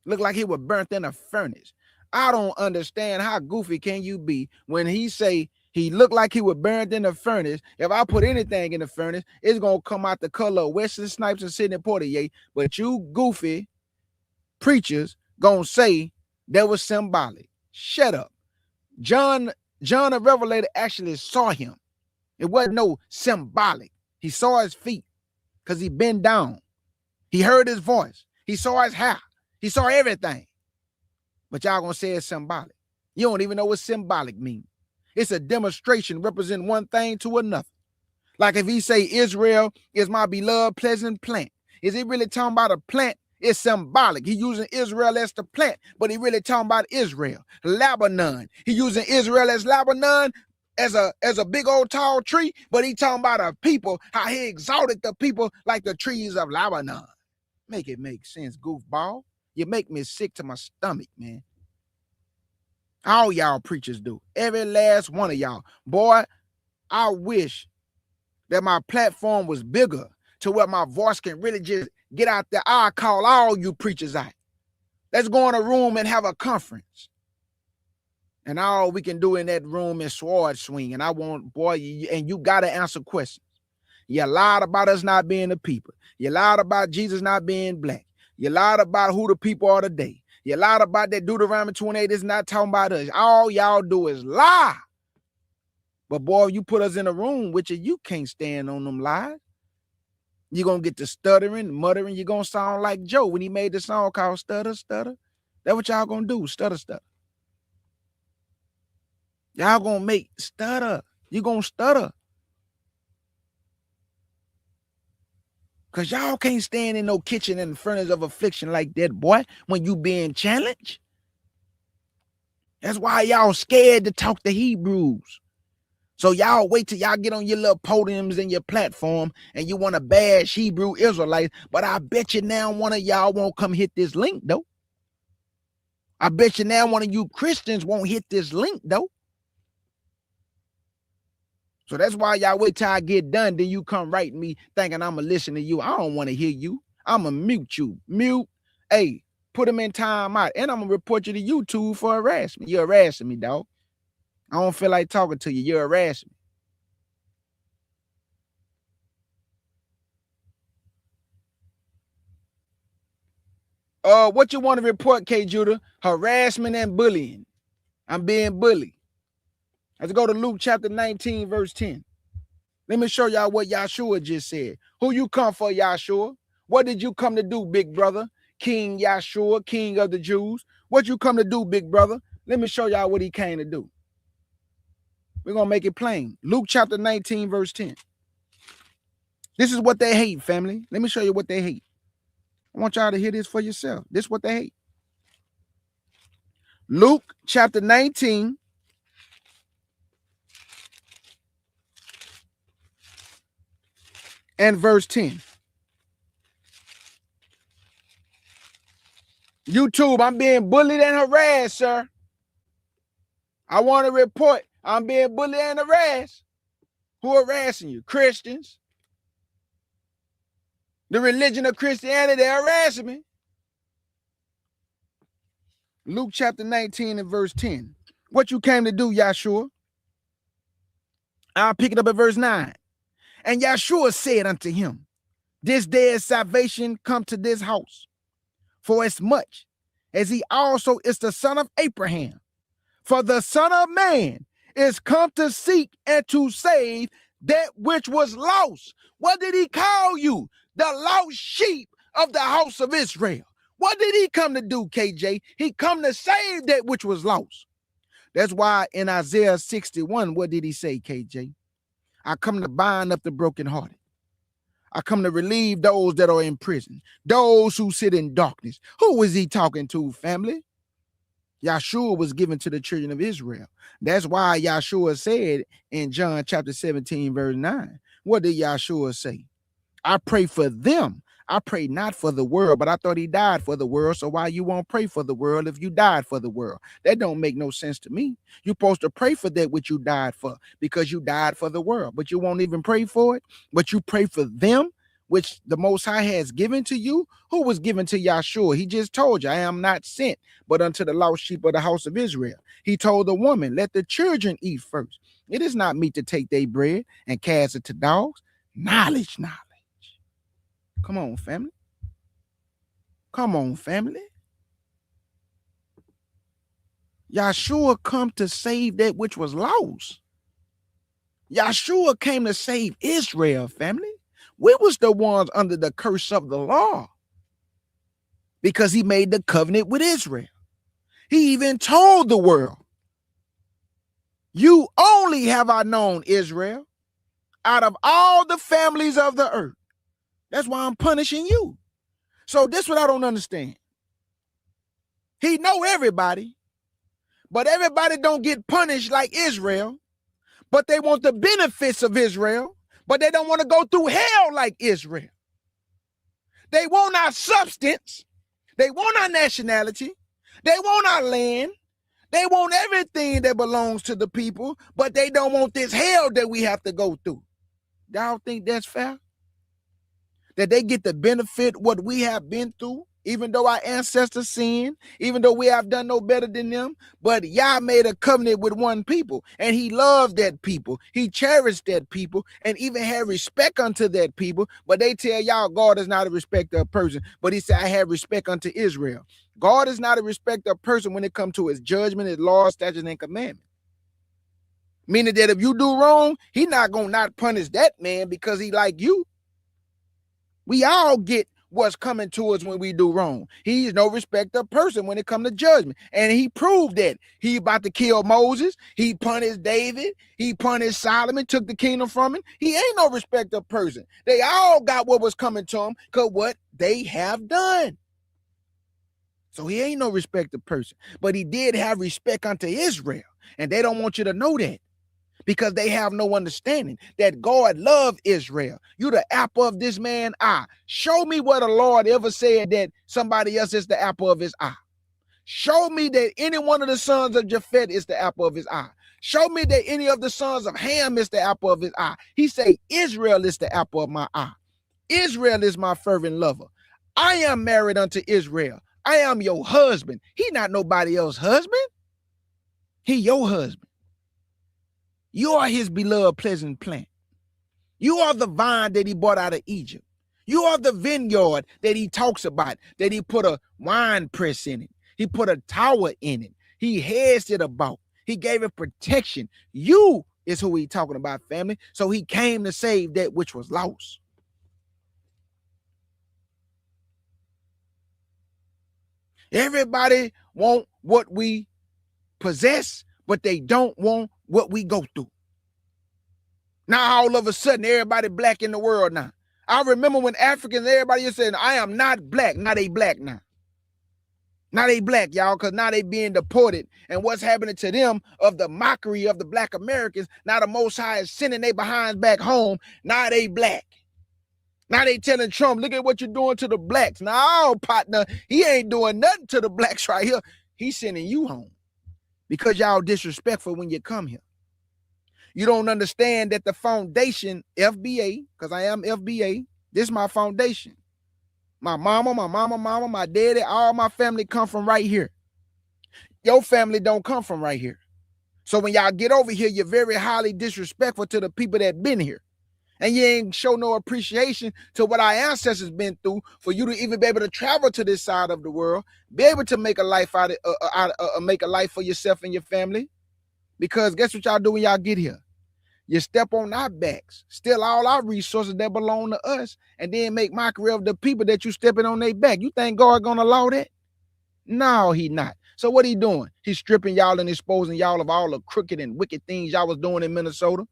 Look like he was burnt in a furnace. I don't understand how goofy can you be when he say he looked like he was burned in a furnace. If I put anything in the furnace, it's going to come out the color of Wesley Snipes and Sidney Poitier. But you goofy preachers going to say that was symbolic. Shut up. John the Revelator actually saw him. It wasn't no symbolic. He saw his feet because he bent down. He heard his voice. He saw his hair. He saw everything. But y'all gonna say it's symbolic. You don't even know what symbolic means. It's a demonstration representing one thing to another. Like if he say Israel is my beloved pleasant plant. Is he really talking about a plant? It's symbolic. He using Israel as the plant, but he really talking about Israel. Lebanon. He using Israel as Lebanon as a big old tall tree, but he talking about a people, how he exalted the people like the trees of Lebanon. Make it make sense, goofball. You make me sick to my stomach, man. All y'all preachers do. Every last one of y'all. Boy, I wish that my platform was bigger to where my voice can really just get out there. I'll call all you preachers out. Let's go in a room and have a conference. And all we can do in that room is sword swing. And I want, boy, and you got to answer questions. You lied about us not being the people. You lied about Jesus not being black. You lied about who the people are today. You lied about that Deuteronomy 28 is not talking about us. All y'all do is lie. But boy, you put us in a room with you can't stand on them lies. You're going to get to stuttering, muttering. You're going to sound like Joe when he made the song called Stutter, Stutter. That's what y'all going to do, stutter, stutter. Y'all going to make stutter. You're going to stutter. Because y'all can't stand in no kitchen in the furnace of affliction like that, boy, when you being challenged. That's why y'all scared to talk to Hebrews. So y'all wait till y'all get on your little podiums and your platform and you want to bash Hebrew Israelites. But I bet you now one of y'all won't come hit this link, though. I bet you now one of you Christians won't hit this link, though. So that's why y'all wait till I get done. Then you come write me thinking I'm going to listen to you. I don't want to hear you. I'm going to mute you. Mute. Hey, put them in time out. And I'm going to report you to YouTube for harassment. You're harassing me, dog. I don't feel like talking to you. You're harassing me. What you want to report, K. Judah? Harassment and bullying. I'm being bullied. Let's go to Luke chapter 19, verse 10. Let me show y'all what Yahshua just said. Who you come for, Yahshua? What did you come to do, big brother? King Yahshua, king of the Jews. What you come to do, big brother? Let me show y'all what he came to do. We're going to make it plain. Luke chapter 19, verse 10. This is what they hate, family. Let me show you what they hate. I want y'all to hear this for yourself. This is what they hate. Luke chapter 19, and verse 10. YouTube, I'm being bullied and harassed, sir. I want to report I'm being bullied and harassed. Who harassing you? Christians. The religion of Christianity, they're harassing me. Luke chapter 19 and verse 10. What you came to do, Yahshua? I'll pick it up at verse 9. And Yahshua said unto him, this day is salvation come to this house, for as much as he also is the son of Abraham. For the Son of Man is come to seek and to save that which was lost. What did he call you? The lost sheep of the house of Israel. What did he come to do, KJ? He come to save that which was lost. That's why in Isaiah 61, what did he say, KJ? I come to bind up the brokenhearted. I come to relieve those that are in prison, those who sit in darkness. Who was he talking to, family? Yahshua was given to the children of Israel. That's why Yahshua said in John chapter 17, verse 9, what did Yahshua say? I pray for them. I pray not for the world, but I thought he died for the world. So why you won't pray for the world if you died for the world? That don't make no sense to me. You're supposed to pray for that which you died for because you died for the world, but you won't even pray for it. But you pray for them, which the Most High has given to you. Who was given to Yahshua? He just told you, I am not sent, but unto the lost sheep of the house of Israel. He told the woman, let the children eat first. It is not meet to take their bread and cast it to dogs. Knowledge. Come on, family. Come on, family. Yahshua come to save that which was lost. Yahshua came to save Israel, family. We was the ones under the curse of the law because he made the covenant with Israel. He even told the world, you only have I known Israel out of all the families of the earth. That's why I'm punishing you. So this is what I don't understand. He know everybody, but everybody don't get punished like Israel, but they want the benefits of Israel, but they don't want to go through hell like Israel. They want our substance. They want our nationality. They want our land. They want everything that belongs to the people, but they don't want this hell that we have to go through. Y'all think that's fair? That they get the benefit what we have been through, even though our ancestors sinned, even though we have done no better than them, but Yah made a covenant with one people, and he loved that people. He cherished that people, and even had respect unto that people. But they tell y'all God is not a respecter of person. But he said, I have respect unto Israel. God is not a respecter of person when it comes to his judgment, his laws, statutes, and commandments. Meaning that if you do wrong, he not going to not punish that man because he like you. We all get what's coming to us when we do wrong. He is no respecter of person when it comes to judgment. And he proved that. He about to kill Moses. He punished David. He punished Solomon, took the kingdom from him. He ain't no respecter of person. They all got what was coming to them because what they have done. So he ain't no respecter of person. But he did have respect unto Israel. And they don't want you to know that, because they have no understanding that God loved Israel. You the apple of this man's eye. Show me where the Lord ever said that somebody else is the apple of his eye. Show me that any one of the sons of Japheth is the apple of his eye. Show me that any of the sons of Ham is the apple of his eye. He say, Israel is the apple of my eye. Israel is my fervent lover. I am married unto Israel. I am your husband. He not nobody else's husband. He your husband. You are his beloved pleasant plant. You are the vine that he brought out of Egypt. You are the vineyard that he talks about, that he put a wine press in it. He put a tower in it. He hedged it about. He gave it protection. You is who he talking about, family. So he came to save that which was lost. Everybody want what we possess, but they don't want what we go through. Now all of a sudden, everybody black in the world now. I remember when Africans, everybody was saying, I am not black. Now they black now. Now they black, y'all, because now they being deported. And what's happening to them of the mockery of the black Americans, now the Most High is sending their behinds back home. Now they black. Now they telling Trump, look at what you're doing to the blacks. Now, partner, he ain't doing nothing to the blacks right here. He's sending you home because y'all disrespectful when you come here. You don't understand that the foundation, FBA, because I am FBA, this is my foundation. My mama, my daddy, all my family come from right here. Your family don't come from right here. So when y'all get over here, you're very highly disrespectful to the people that been here. And you ain't show no appreciation to what our ancestors been through for you to even be able to travel to this side of the world, be able to make a life make a life for yourself and your family. Because guess what y'all do when y'all get here? You step on our backs, steal all our resources that belong to us, and then make mockery of the people that you stepping on their back. You think God gonna allow that? No, he not. So what he doing? He's stripping y'all and exposing y'all of all the crooked and wicked things y'all was doing in Minnesota.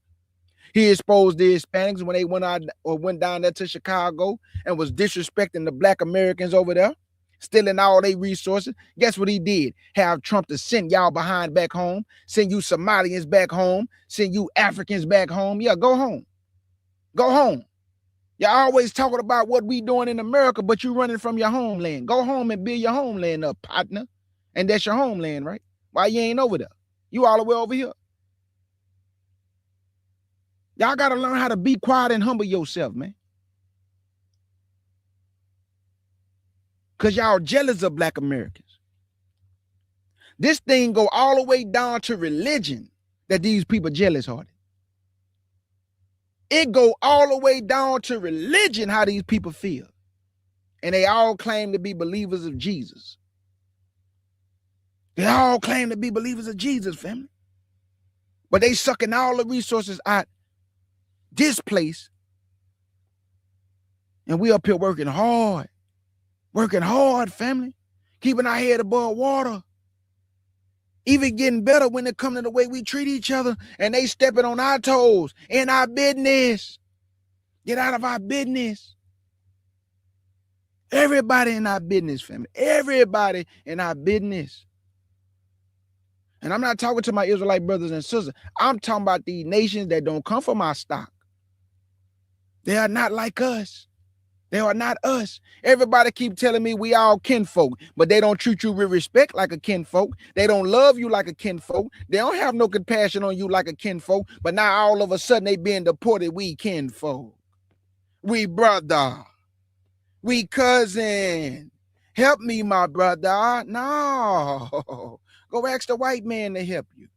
He exposed the Hispanics when they went out or went down there to Chicago and was disrespecting the black Americans over there, stealing all their resources. Guess what he did? Have Trump to send y'all behind back home, send you Somalians back home, send you Africans back home. Yeah, go home. Go home. You're always talking about what we doing in America, but you running from your homeland. Go home and build your homeland up, partner. And that's your homeland, right? Why you ain't over there? You all the way over here. Y'all got to learn how to be quiet and humble yourself, man. Because y'all jealous of black Americans. This thing go all the way down to religion that these people jealous-hearted. It go all the way down to religion how these people feel. And they all claim to be believers of Jesus. They all claim to be believers of Jesus, family. But they sucking all the resources out this place. And we up here working hard. Working hard, family. Keeping our head above water. Even getting better when it comes to the way we treat each other. And they stepping on our toes in our business. Get out of our business. Everybody in our business, family. Everybody in our business. And I'm not talking to my Israelite brothers and sisters. I'm talking about these nations that don't come from our stock. They are not like us. They are not us. Everybody keep telling me we all kinfolk, but they don't treat you with respect like a kinfolk. They don't love you like a kinfolk. They don't have no compassion on you like a kinfolk, but now all of a sudden they being deported. We kinfolk. We brother. We cousin. Help me, my brother. No. Go ask the white man to help you.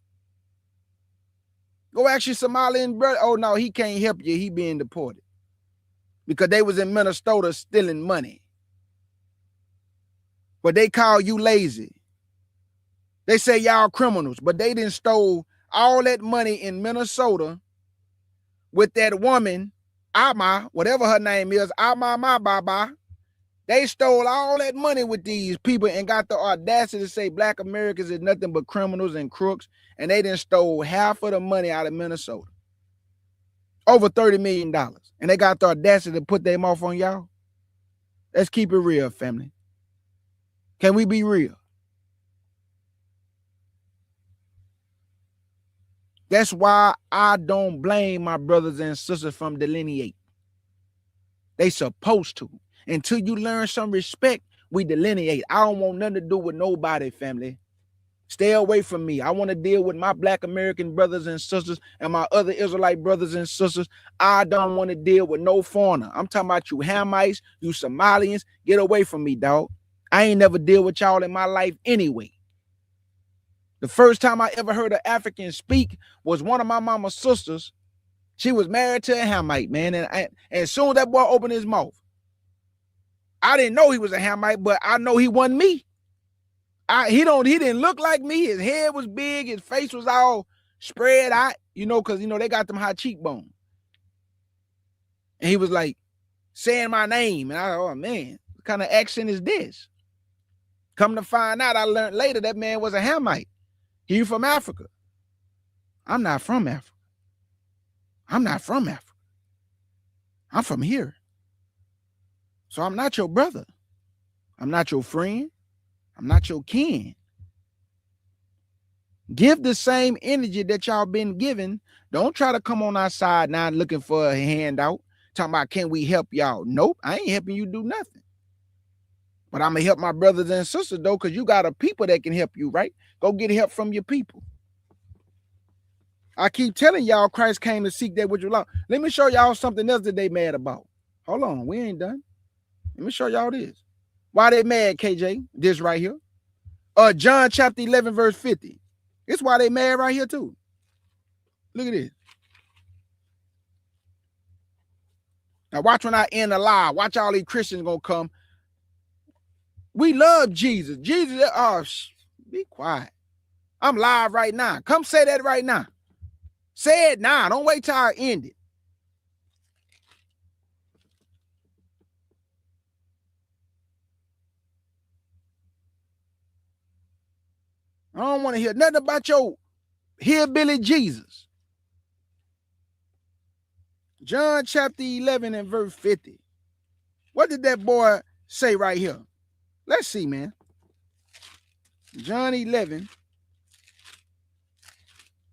Go ask your Somalian brother. Oh, no, he can't help you. He being deported. Because they was in Minnesota stealing money. But they call you lazy. They say y'all criminals, but they done stole all that money in Minnesota with that woman, Ama, whatever her name is, Ama Ma Baba. They stole all that money with these people and got the audacity to say black Americans is nothing but criminals and crooks, and they done stole half of the money out of Minnesota. Over $30 million. And they got the audacity to put them off on y'all. Let's keep it real, family. Can we be real? That's why I don't blame my brothers and sisters from delineate. They supposed to. Until you learn some respect, we delineate. I don't want nothing to do with nobody, family. Stay away from me. I want to deal with my black American brothers and sisters and my other Israelite brothers and sisters. I don't want to deal with no foreigner. I'm talking about you Hamites, you Somalians. Get away from me, dog. I ain't never deal with y'all in my life anyway. The first time I ever heard an African speak was one of my mama's sisters. She was married to a Hamite, man. And as soon as that boy opened his mouth, I didn't know he was a Hamite, but I know he wasn't me. He didn't look like me. His head was big. His face was all spread out, because, they got them high cheekbones. And he was like saying my name. And I thought, oh, man, what kind of accent is this? Come to find out, I learned later that man was a Hamite. He from Africa. I'm not from Africa. I'm not from Africa. I'm from here. So I'm not your brother. I'm not your friend. I'm not your kin. Give the same energy that y'all been given. Don't try to come on our side now looking for a handout. Talking about, can we help y'all? Nope, I ain't helping you do nothing. But I'm going to help my brothers and sisters, though, because you got a people that can help you, right? Go get help from your people. I keep telling y'all Christ came to seek that which was lost. Let me show y'all something else that they mad about. Hold on, we ain't done. Let me show y'all this. Why they mad, KJ? This right here. John chapter 11, verse 50. It's why they mad right here too. Look at this. Now watch when I end the lie. Watch all these Christians gonna come. We love Jesus. Jesus, be quiet. I'm live right now. Come say that right now. Say it now. Don't wait till I end it. I don't want to hear nothing about your hillbilly Jesus. John chapter 11 and verse 50. What did that boy say right here? Let's see, man. John 11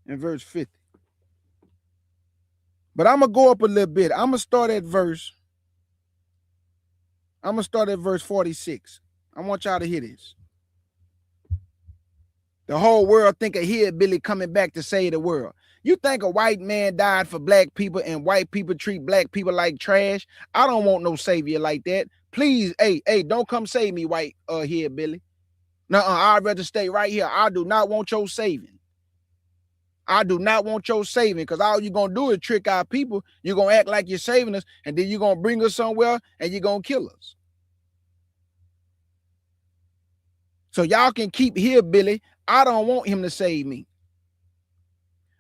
and verse 50. But I'm going to go up a little bit. I'm going to start at verse 46. I want y'all to hear this. The whole world think a hillbilly coming back to save the world. You think a white man died for black people and white people treat black people like trash? I don't want no savior like that. Please, hey, don't come save me, white hillbilly. Nuh-uh, I'd rather stay right here. I do not want your saving. I do not want your saving, because all you're going to do is trick our people. You're going to act like you're saving us, and then you're going to bring us somewhere, and you're going to kill us. So y'all can keep hillbilly. I don't want him to save me.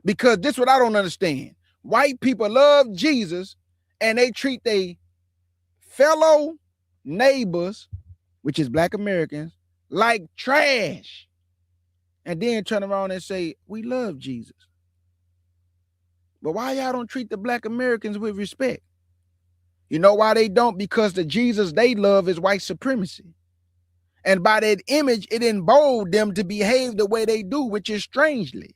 Because this is what I don't understand. White people love Jesus, and they treat their fellow neighbors, which is black Americans, like trash. And then turn around and say, we love Jesus. But why y'all don't treat the black Americans with respect? You know why they don't? Because the Jesus they love is white supremacy. And by that image, it emboldened them to behave the way they do, which is strangely.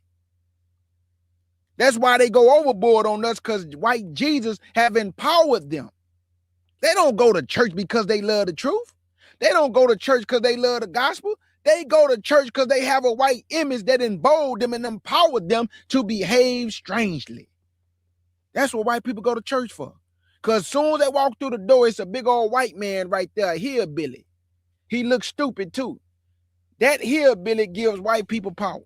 That's why they go overboard on us, because white Jesus have empowered them. They don't go to church because they love the truth. They don't go to church because they love the gospel. They go to church because they have a white image that emboldened them and empowered them to behave strangely. That's what white people go to church for. Because as soon as they walk through the door, it's a big old white man right there, a hillbilly. He looks stupid too. That hillbilly gives white people power.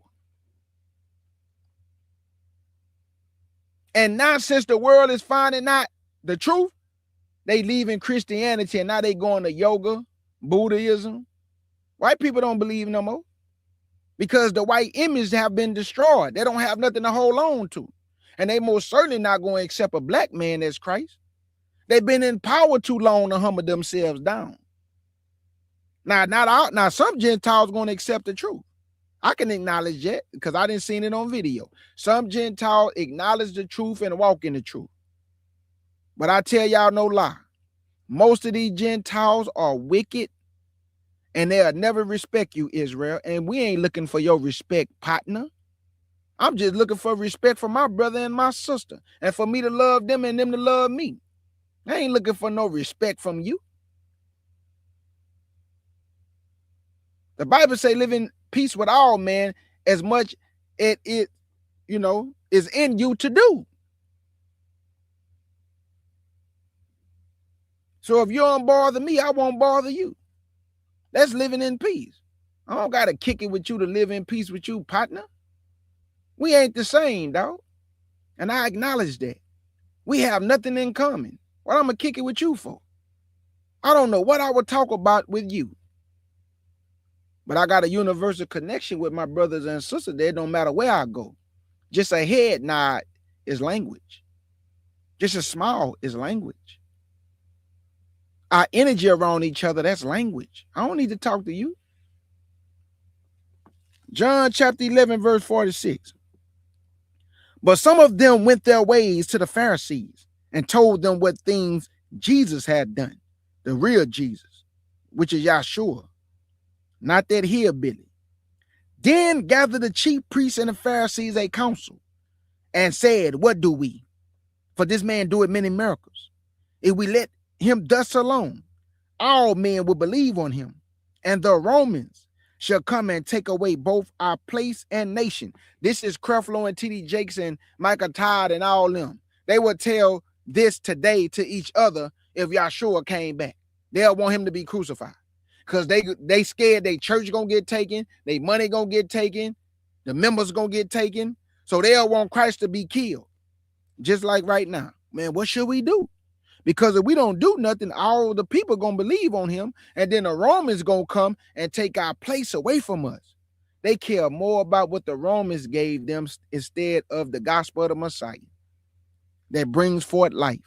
And now since the world is finding out the truth, they leaving Christianity and now they going to yoga, Buddhism. White people don't believe no more because the white image have been destroyed. They don't have nothing to hold on to. And they most certainly not going to accept a black man as Christ. They've been in power too long to humble themselves down. Now some Gentiles going to accept the truth. I can acknowledge that because I didn't see it on video. Some Gentiles acknowledge the truth and walk in the truth. But I tell y'all no lie. Most of these Gentiles are wicked and they'll never respect you, Israel. And we ain't looking for your respect, partner. I'm just looking for respect for my brother and my sister and for me to love them and them to love me. I ain't looking for no respect from you. The Bible say live in peace with all men as much as it is in you to do. So if you don't bother me, I won't bother you. That's living in peace. I don't got to kick it with you to live in peace with you, partner. We ain't the same, dog. And I acknowledge that. We have nothing in common. What I'm going to kick it with you for? I don't know what I would talk about with you. But I got a universal connection with my brothers and sisters. It don't matter where I go. Just a head nod is language. Just a smile is language. Our energy around each other, that's language. I don't need to talk to you. John chapter 11, verse 46. But some of them went their ways to the Pharisees and told them what things Jesus had done. The real Jesus, which is Yahshua, not that hillbilly. Then gathered the chief priests and the Pharisees a council and said, what do we? For this man doeth many miracles. If we let him thus alone, all men will believe on him, and the Romans shall come and take away both our place and nation. This is Creflo and T.D. Jakes and Michael Todd and all them. They would tell this today to each other if Yahshua came back. They'll want him to be crucified because they scared their church gonna get taken, their money gonna get taken, the members gonna get taken. So they'll want Christ to be killed. Just like right now. Man, what should we do? Because if we don't do nothing, all the people gonna believe on him, and then the Romans gonna come and take our place away from us. They care more about what the Romans gave them instead of the gospel of the Messiah that brings forth life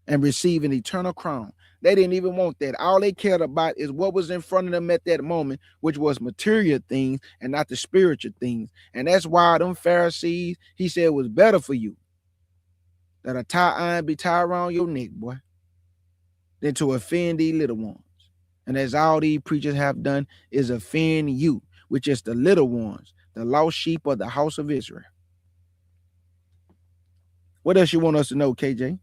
and receive an eternal crown. They didn't even want that. All they cared about is what was in front of them at that moment, which was material things and not the spiritual things. And that's why them Pharisees, he said, it was better for you that a tie iron be tied around your neck, boy, than to offend these little ones. And as all these preachers have done is offend you, which is the little ones, the lost sheep of the house of Israel. What else you want us to know, KJ?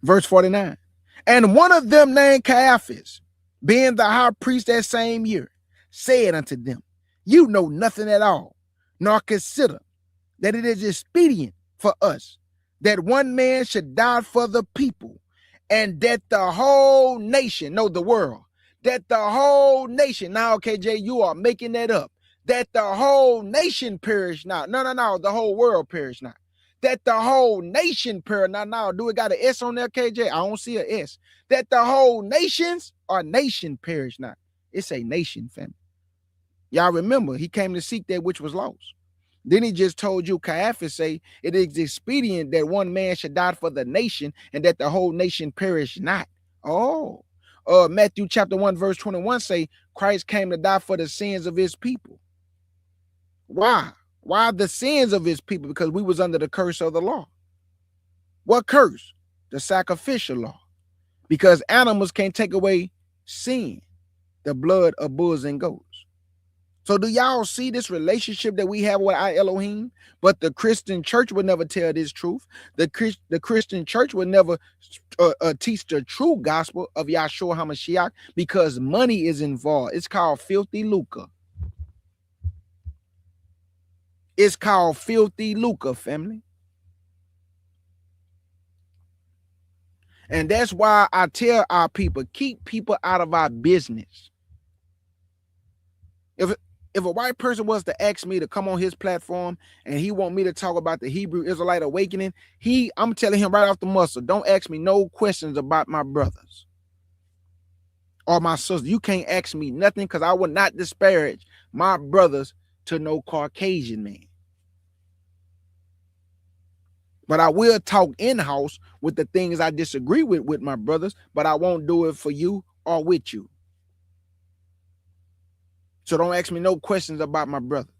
Verse 49. And one of them named Caiaphas, being the high priest that same year, said unto them, you know nothing at all, nor consider that it is expedient for us that one man should die for the people, and that the whole nation, no, the world, that the whole nation, now, KJ, you are making that up, that the whole nation perish not. No, the whole world perish not. That the whole nation perish not. Now, do it got an S on there, KJ? I don't see an S. That the whole nations or nation perish not. It's a nation, family. Y'all remember, he came to seek that which was lost. Then he just told you, Caiaphas say, it is expedient that one man should die for the nation and that the whole nation perish not. Oh, Matthew chapter 1, verse 21 say, Christ came to die for the sins of his people. Why? Why the sins of his people? Because we was under the curse of the law. What curse? The sacrificial law. Because animals can't take away sin, the blood of bulls and goats. So do y'all see this relationship that we have with our Elohim? But the Christian church would never tell this truth. The Christian church would never teach the true gospel of Yahshua HaMashiach because money is involved. It's called filthy lucre. It's called filthy lucre, family. And that's why I tell our people, keep people out of our business. If a white person was to ask me to come on his platform and he want me to talk about the Hebrew Israelite awakening, I'm telling him right off the muscle, don't ask me no questions about my brothers or my sisters. You can't ask me nothing, because I will not disparage my brothers to no Caucasian man. But I will talk in-house with the things I disagree with my brothers, but I won't do it for you or with you. So don't ask me no questions about my brothers.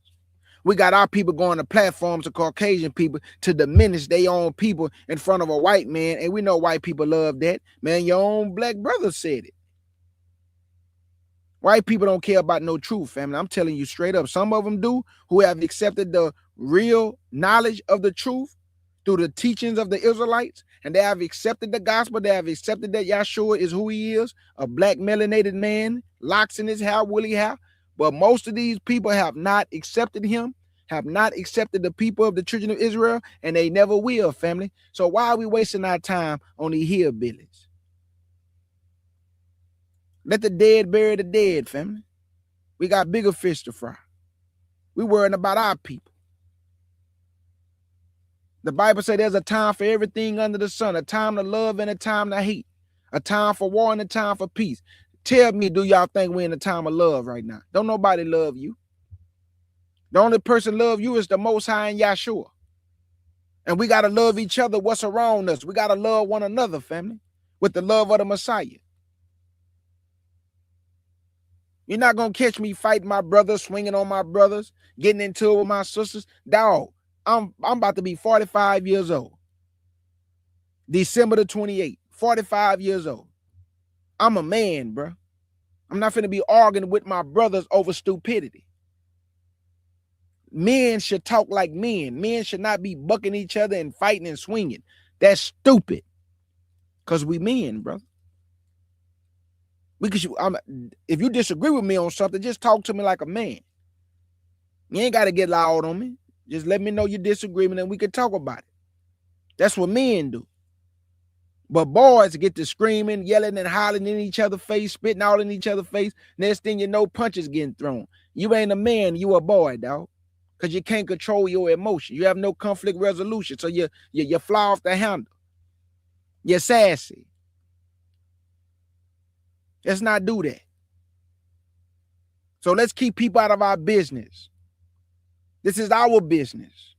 We got our people going to platforms of Caucasian people to diminish their own people in front of a white man. And we know white people love that. Man, your own black brother said it. White people don't care about no truth, family. I'm telling you straight up. Some of them do, who have accepted the real knowledge of the truth through the teachings of the Israelites, and they have accepted the gospel. They have accepted that Yahshua is who he is, a black melanated man, locks in his hair, woolly hair. But most of these people have not accepted him, have not accepted the people of the children of Israel, and they never will, family. So why are we wasting our time on these hillbillies? Let the dead bury the dead, family. We got bigger fish to fry. We worrying about our people. The Bible says there's a time for everything under the sun, a time to love and a time to hate, a time for war and a time for peace. Tell me, do y'all think we're in a time of love right now? Don't nobody love you. The only person love you is the Most High and Yahshua. And we got to love each other, what's around us. We got to love one another, family, with the love of the Messiah. You're not going to catch me fighting my brothers, swinging on my brothers, getting into it with my sisters. Dog, I'm about to be 45 years old. December the 28th, 45 years old. I'm a man, bro. I'm not finna be arguing with my brothers over stupidity. Men should talk like men. Men should not be bucking each other and fighting and swinging. That's stupid. Because we men, bro. If you disagree with me on something, just talk to me like a man. You ain't got to get loud on me. Just let me know your disagreement and we can talk about it. That's what men do. But boys get to screaming, yelling, and hollering in each other's face, spitting out in each other's face. Next thing you know, punches getting thrown. You ain't a man, you a boy, dog. Because you can't control your emotion. You have no conflict resolution. So you fly off the handle. You're sassy. Let's not do that. So let's keep people out of our business. This is our business.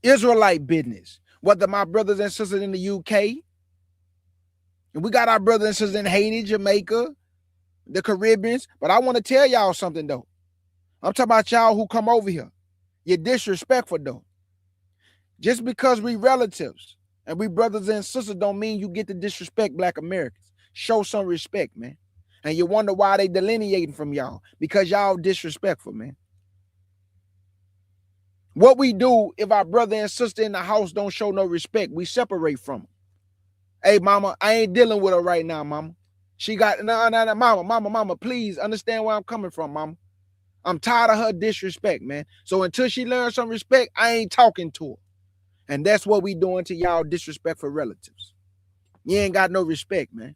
Israelite business. Whether my brothers and sisters in the UK, and we got our brothers and sisters in Haiti, Jamaica, the Caribbeans. But I want to tell y'all something, though. I'm talking about y'all who come over here. You're disrespectful, though. Just because we relatives and we brothers and sisters don't mean you get to disrespect Black Americans. Show some respect, man. And you wonder why they delineating from y'all. Because y'all disrespectful, man. What we do if our brother and sister in the house don't show no respect, we separate from them. Hey, mama, I ain't dealing with her right now, mama. She got, no, mama, please understand where I'm coming from, mama. I'm tired of her disrespect, man. So until she learns some respect, I ain't talking to her. And that's what we doing to y'all disrespectful relatives. You ain't got no respect, man.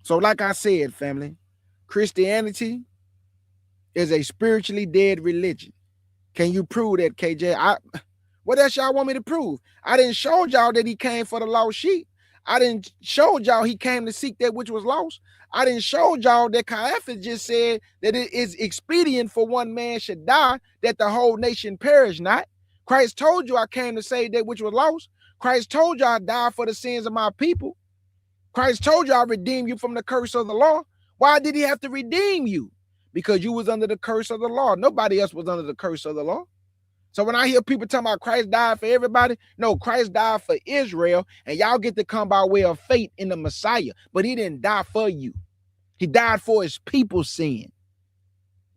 So like I said, family, Christianity is a spiritually dead religion. Can you prove that, KJ? What else y'all want me to prove? I didn't show y'all that he came for the lost sheep. I didn't show y'all he came to seek that which was lost. I didn't show y'all that Caiaphas just said that it is expedient for one man should die, that the whole nation perish not. Christ told you I came to save that which was lost. Christ told you I died for the sins of my people. Christ told you I redeemed you from the curse of the law. Why did he have to redeem you? Because you was under the curse of the law. Nobody else was under the curse of the law. So when I hear people talking about Christ died for everybody, no, Christ died for Israel, and y'all get to come by way of faith in the Messiah. But he didn't die for you. He died for his people's sin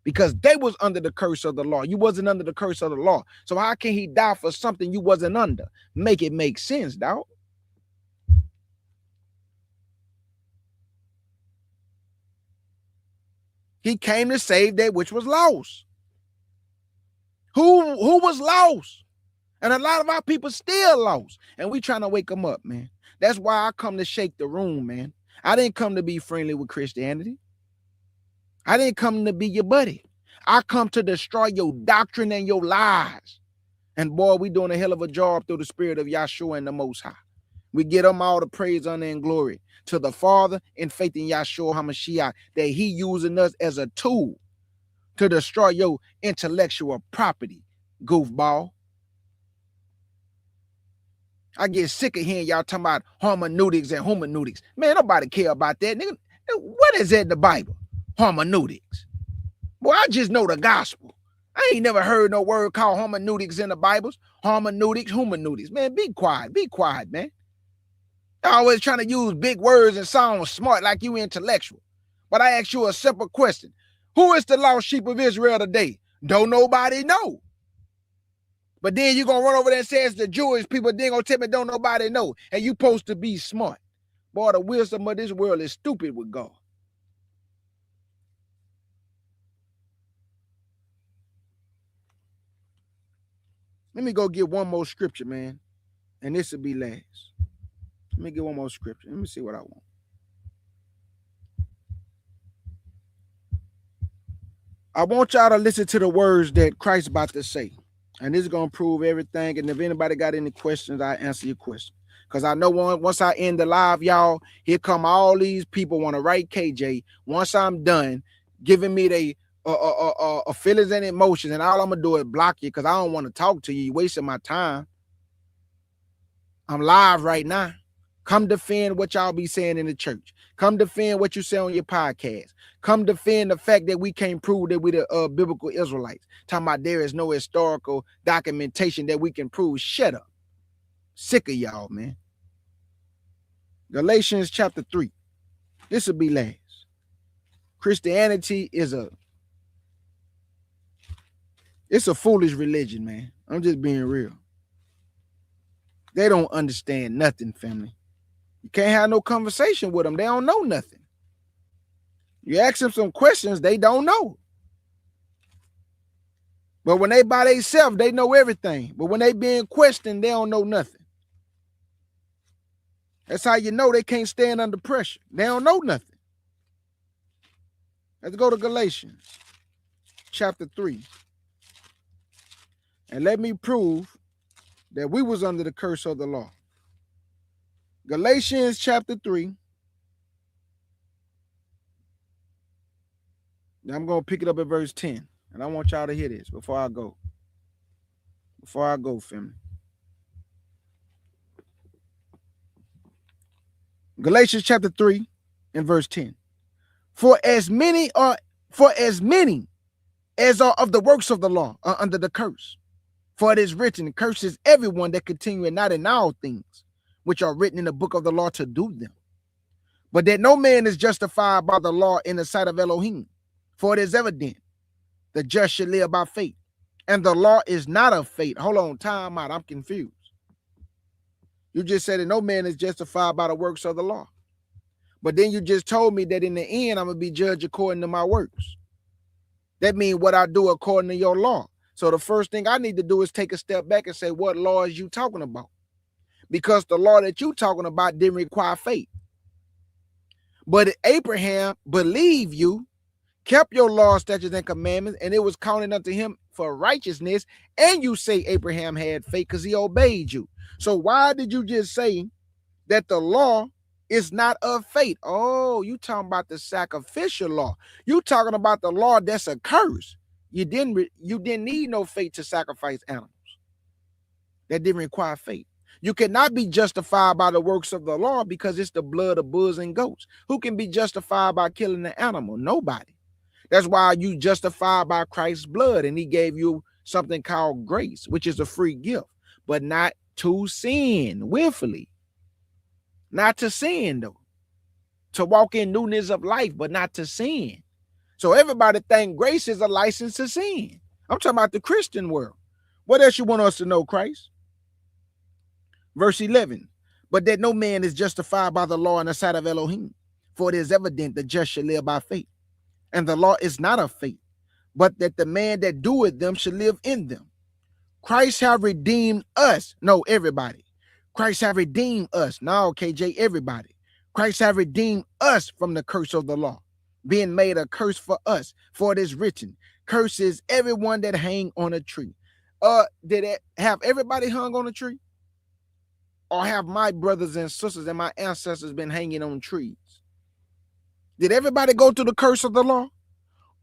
because they was under the curse of the law. You wasn't under the curse of the law. So how can he die for something you wasn't under? Make it make sense, dog. He came to save that which was lost. who was lost. And a lot of our people still lost. And we trying to wake them up, man. That's why I come to shake the room, man. I didn't come to be friendly with Christianity. I didn't come to be your buddy. I come to destroy your doctrine and your lies. And boy, we doing a hell of a job through the spirit of Yahshua and the Most High. We get them all the praise, honor, and glory to the Father in faith in Yahshua HaMashiach, that he using us as a tool to destroy your intellectual property, goofball. I get sick of hearing y'all talking about hermeneutics and hermeneutics. Man, nobody care about that. Nigga, what is that in the Bible? Hermeneutics. Boy, I just know the gospel. I ain't never heard no word called hermeneutics in the Bibles. Hermeneutics, hermeneutics. Man, be quiet, man. You're always trying to use big words and sound smart like you intellectual. But I ask you a simple question. Who is the lost sheep of Israel today? Don't nobody know. But then you're going to run over there and say it's the Jewish people. Then going to tell me don't nobody know. And you supposed to be smart. Boy, the wisdom of this world is stupid with God. Let me go get one more scripture, man. And this will be last. Let me get one more scripture. Let me see what I want. I want y'all to listen to the words that Christ about to say. And this is going to prove everything. And if anybody got any questions, I answer your question. Because I know once I end the live, y'all, here come all these people want to write KJ. Once I'm done giving me they feelings and emotions, and all I'm going to do is block you because I don't want to talk to you. You're wasting my time. I'm live right now. Come defend what y'all be saying in the church. Come defend what you say on your podcast. Come defend the fact that we can't prove that we the biblical Israelites. Talking about there is no historical documentation that we can prove. Shut up. Sick of y'all, man. Galatians chapter 3. This will be last. Christianity is it's a foolish religion, man. I'm just being real. They don't understand nothing, family. You can't have no conversation with them. They don't know nothing. You ask them some questions, they don't know. But when they by themselves, they know everything. But when they being questioned, they don't know nothing. That's how you know they can't stand under pressure. They don't know nothing. Let's go to Galatians chapter 3. And let me prove that we was under the curse of the law. Galatians chapter 3. Now I'm going to pick it up at verse 10. And I want y'all to hear this before I go. Family. Galatians chapter 3 and verse 10. For as many as are of the works of the law are under the curse. For it is written, curses everyone that continueth not in all things which are written in the book of the law to do them. But that no man is justified by the law in the sight of Elohim. For it is evident, the just shall live by faith. And the law is not of faith. Hold on, time out. I'm confused. You just said that no man is justified by the works of the law. But then you just told me that in the end, I'm going to be judged according to my works. That means what I do according to your law. So the first thing I need to do is take a step back and say, what law is you talking about? Because the law that you talking about didn't require faith. But Abraham believed you, kept your law, statutes, and commandments, and it was counted unto him for righteousness. And you say Abraham had faith because he obeyed you. So why did you just say that the law is not of faith? Oh, you talking about the sacrificial law. You talking about the law that's a curse. You didn't need no faith to sacrifice animals. That didn't require faith. You cannot be justified by the works of the law because it's the blood of bulls and goats. Who can be justified by killing an animal? Nobody. That's why you justified by Christ's blood, and he gave you something called grace, which is a free gift, but not to sin willfully. Not to sin, though. To walk in newness of life, but not to sin. So everybody think grace is a license to sin. I'm talking about the Christian world. What else you want us to know, Christ? Verse 11. But that no man is justified by the law in the sight of Elohim. For it is evident the just shall live by faith. And the law is not of faith, but that the man that doeth them should live in them. Christ have redeemed us. No, everybody. Christ have redeemed us. No, KJ, everybody. Christ have redeemed us from the curse of the law, being made a curse for us. For it is written, curses everyone that hang on a tree. Did it have everybody hung on a tree? Or have my brothers and sisters and my ancestors been hanging on trees? Did everybody go through the curse of the law?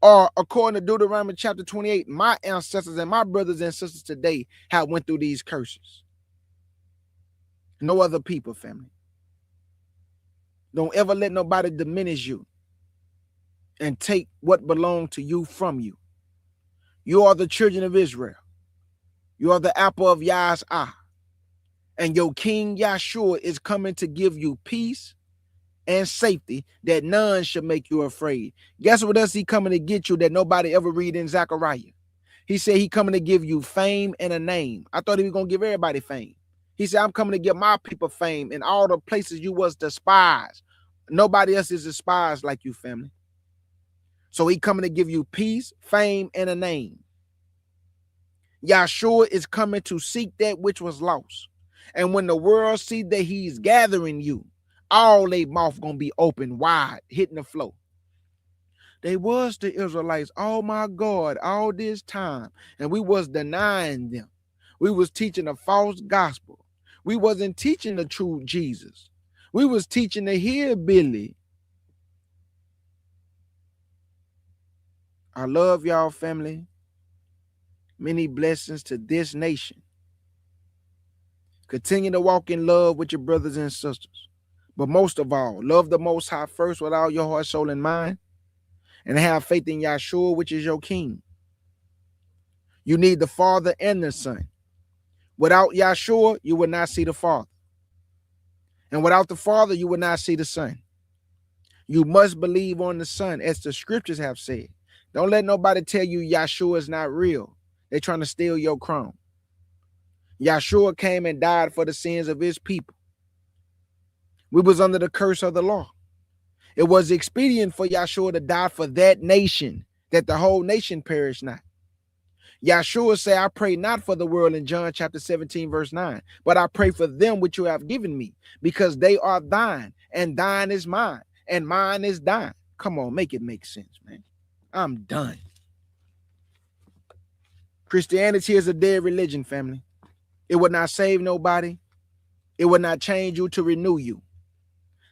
Or according to Deuteronomy chapter 28, my ancestors and my brothers and sisters today have went through these curses. No other people, family. Don't ever let nobody diminish you and take what belongs to you from you. You are the children of Israel. You are the apple of Yah's eye. And your King Yahshua is coming to give you peace and safety that none should make you afraid. Guess what else he coming to get you that nobody ever read in Zechariah? He said he coming to give you fame and a name. I thought he was going to give everybody fame. He said, I'm coming to give my people fame in all the places you was despised. Nobody else is despised like you, family. So he coming to give you peace, fame, and a name. Yahshua is coming to seek that which was lost. And when the world see that he's gathering you, all they mouth gonna be open wide, hitting the floor. They was the Israelites, oh my God, all this time, and we was denying them. We was teaching a false gospel. We wasn't teaching the true Jesus. We was teaching the hillbilly. I love y'all, family. Many blessings to this nation. Continue to walk in love with your brothers and sisters. But most of all, love the Most High first with all your heart, soul, and mind. And have faith in Yahshua, which is your King. You need the Father and the Son. Without Yahshua, you will not see the Father. And without the Father, you will not see the Son. You must believe on the Son, as the scriptures have said. Don't let nobody tell you Yahshua is not real. They're trying to steal your crown. Yahshua came and died for the sins of his people. We was under the curse of the law. It was expedient for Yahshua to die for that nation, that the whole nation perish not. Yahshua said, I pray not for the world in John chapter 17, verse 9, but I pray for them which you have given me, because they are thine, and thine is mine, and mine is thine. Come on, make it make sense, man. I'm done. Christianity is a dead religion, family. It would not save nobody. It would not change you to renew you.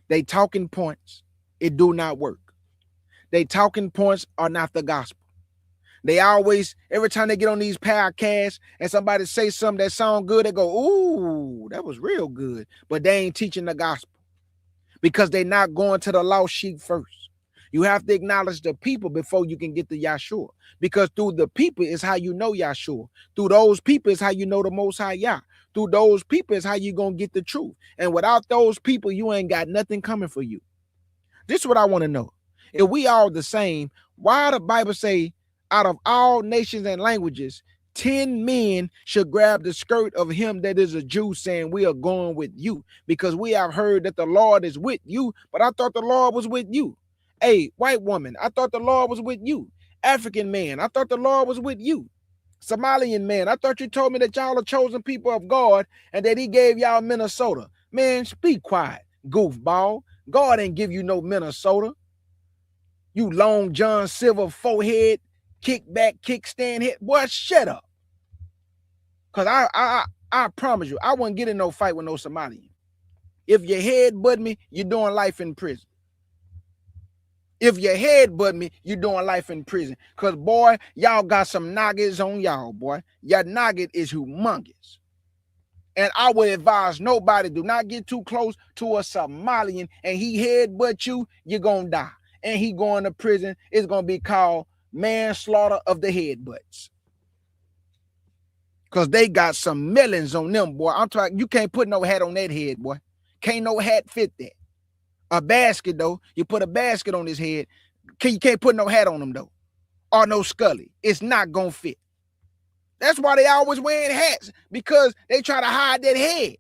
They talking points. It do not work. They talking points are not the gospel. They always, every time they get on these podcasts and somebody say something that sound good, they go, ooh, that was real good. But they ain't teaching the gospel because they're not going to the lost sheep first. You have to acknowledge the people before you can get to Yahshua, because through the people is how you know Yahshua. Through those people is how you know the Most High Yah. Through those people is how you going to get the truth. And without those people, you ain't got nothing coming for you. This is what I want to know. If we all the same, why the Bible say out of all nations and languages, 10 men should grab the skirt of him that is a Jew, saying we are going with you, because we have heard that the Lord is with you, but I thought the Lord was with you. Hey, white woman, I thought the Lord was with you. African man, I thought the Lord was with you. Somalian man, I thought you told me that y'all are chosen people of God and that he gave y'all Minnesota. Man, be quiet, goofball. God ain't give you no Minnesota. You long John Silver forehead, kickback, kickstand head. Boy, shut up. Cause I promise you, I wouldn't get in no fight with no Somalian. If your head bud me, you're doing life in prison. If your head bud me, you're doing life in prison. Cause boy, y'all got some nuggets on y'all, boy. Your nugget is humongous. And I would advise nobody, do not get too close to a Somalian, and he headbutt you, you're gonna die. And he going to prison. It's gonna be called manslaughter of the headbutts. Cause they got some melons on them, boy. I'm talking, you can't put no hat on that head, boy. Can't no hat fit that. A basket, though, you put a basket on his head. You can't put no hat on him, though. Or no scully. It's not gonna fit. That's why they always wearing hats, because they try to hide that head.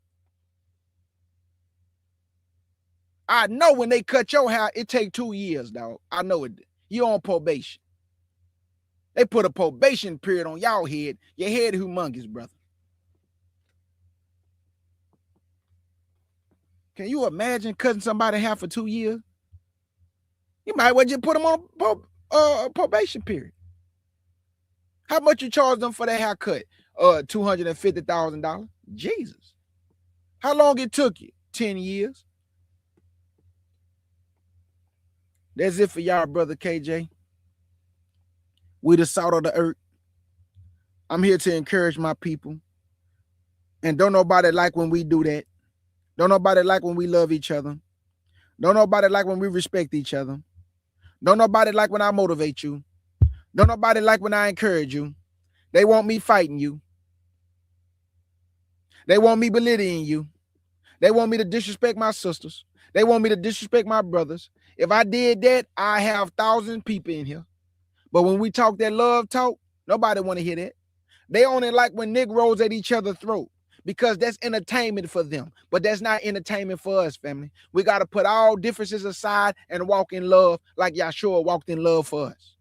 I know when they cut your hair, it take 2 years, dog. I know it. You're on probation. They put a probation period on y'all head. Your head humongous, brother. Can you imagine cutting somebody half for 2 years? You might well just put them on probation period. How much you charge them for that haircut? $250,000. Jesus. How long it took you? 10 years. That's it for y'all, brother KJ. We the salt of the earth. I'm here to encourage my people. And don't nobody like when we do that. Don't nobody like when we love each other. Don't nobody like when we respect each other. Don't nobody like when I motivate you. Don't nobody like when I encourage you. They want me fighting you. They want me belittling you. They want me to disrespect my sisters. They want me to disrespect my brothers. If I did that, I have 1,000 people in here. But when we talk that love talk, nobody want to hear that. They only like when Negroes at each other's throat because that's entertainment for them. But that's not entertainment for us, family. We got to put all differences aside and walk in love like Yahshua walked in love for us.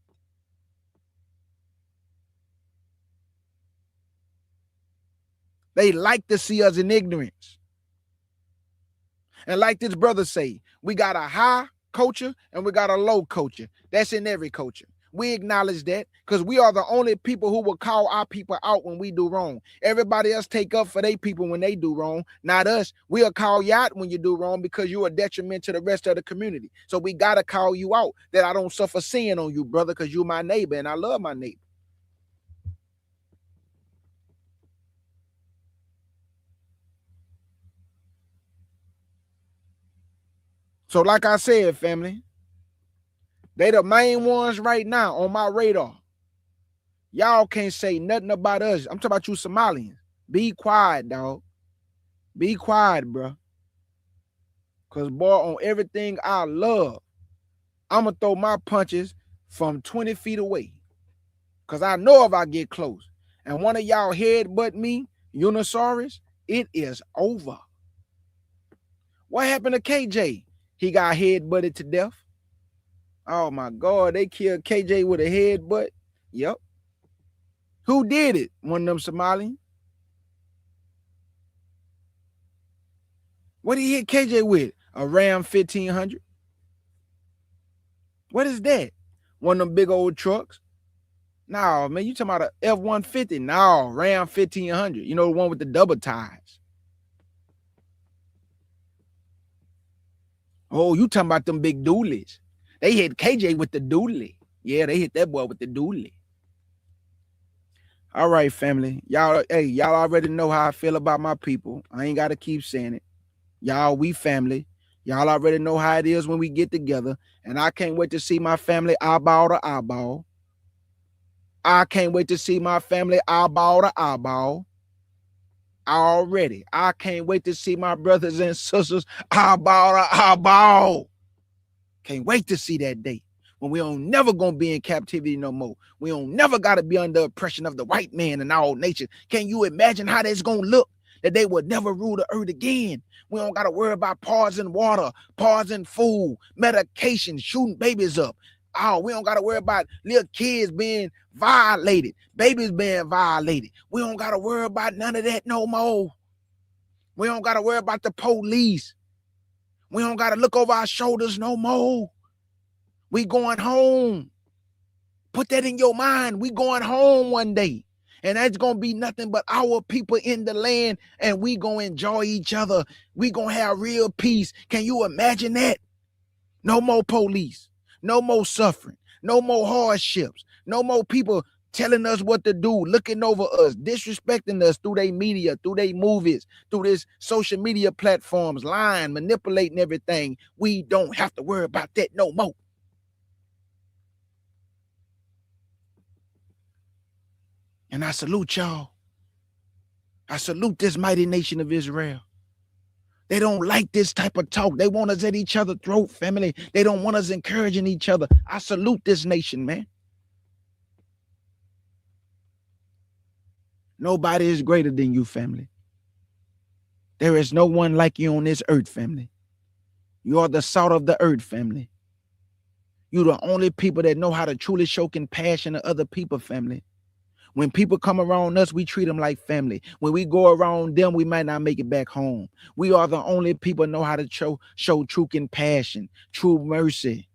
They like to see us in ignorance. And like this brother say, we got a high culture and we got a low culture. That's in every culture. We acknowledge that because we are the only people who will call our people out when we do wrong. Everybody else take up for their people when they do wrong, not us. We'll call you out when you do wrong because you're a detriment to the rest of the community. So we got to call you out that I don't suffer sin on you, brother, because you're my neighbor and I love my neighbor. So like I said, family, they the main ones right now on my radar. Y'all can't say nothing about us. I'm talking about you Somalians. Be quiet, dog. Be quiet, bro. Because, boy, on everything I love, I'm going to throw my punches from 20 feet away. Because I know if I get close and one of y'all headbutt me, Unisaurus, it is over. What happened to KJ? He got headbutted to death. Oh, my God. They killed KJ with a headbutt. Yep. Who did it? One of them Somalians. What did he hit KJ with? A Ram 1500? What is that? One of them big old trucks? No, man, you talking about a F-150? No, Ram 1500. You know, the one with the double ties. Oh, you talking about them big dualies. They hit KJ with the dually. Yeah, they hit that boy with the dually. All right, family. Y'all, hey, y'all already know how I feel about my people. I ain't got to keep saying it. Y'all, we family. Y'all already know how it is when we get together. And I can't wait to see my family eyeball to eyeball. I can't wait to see my family eyeball to eyeball. Already. I can't wait to see my brothers and sisters eyeball to eyeball. Can't wait to see that day when we don't never gonna be in captivity no more. We don't never gotta be under oppression of the white man and all nature. Can you imagine how that's gonna look? That they would never rule the earth again. We don't gotta worry about poison water, poison food, medication, shooting babies up. Oh, we don't gotta worry about little kids being violated, babies being violated. We don't gotta worry about none of that no more. We don't gotta worry about the police. We don't gotta look over our shoulders no more. We going home. Put that in your mind. We going home one day. And that's going to be nothing but our people in the land. And we going to enjoy each other. We going to have real peace. Can you imagine that? No more police. No more suffering. No more hardships. No more people telling us what to do, looking over us, disrespecting us through their media, through their movies, through this social media platforms, lying, manipulating everything. We don't have to worry about that no more. And I salute y'all. I salute this mighty nation of Israel. They don't like this type of talk. They want us at each other's throat, family. They don't want us encouraging each other. I salute this nation, man. Nobody is greater than you, family. There is no one like you on this earth, family. You are the salt of the earth, family. You the only people that know how to truly show compassion to other people, family. When people come around us, we treat them like family. When we go around them, we might not make it back home. We are the only people know how to show true compassion, true mercy.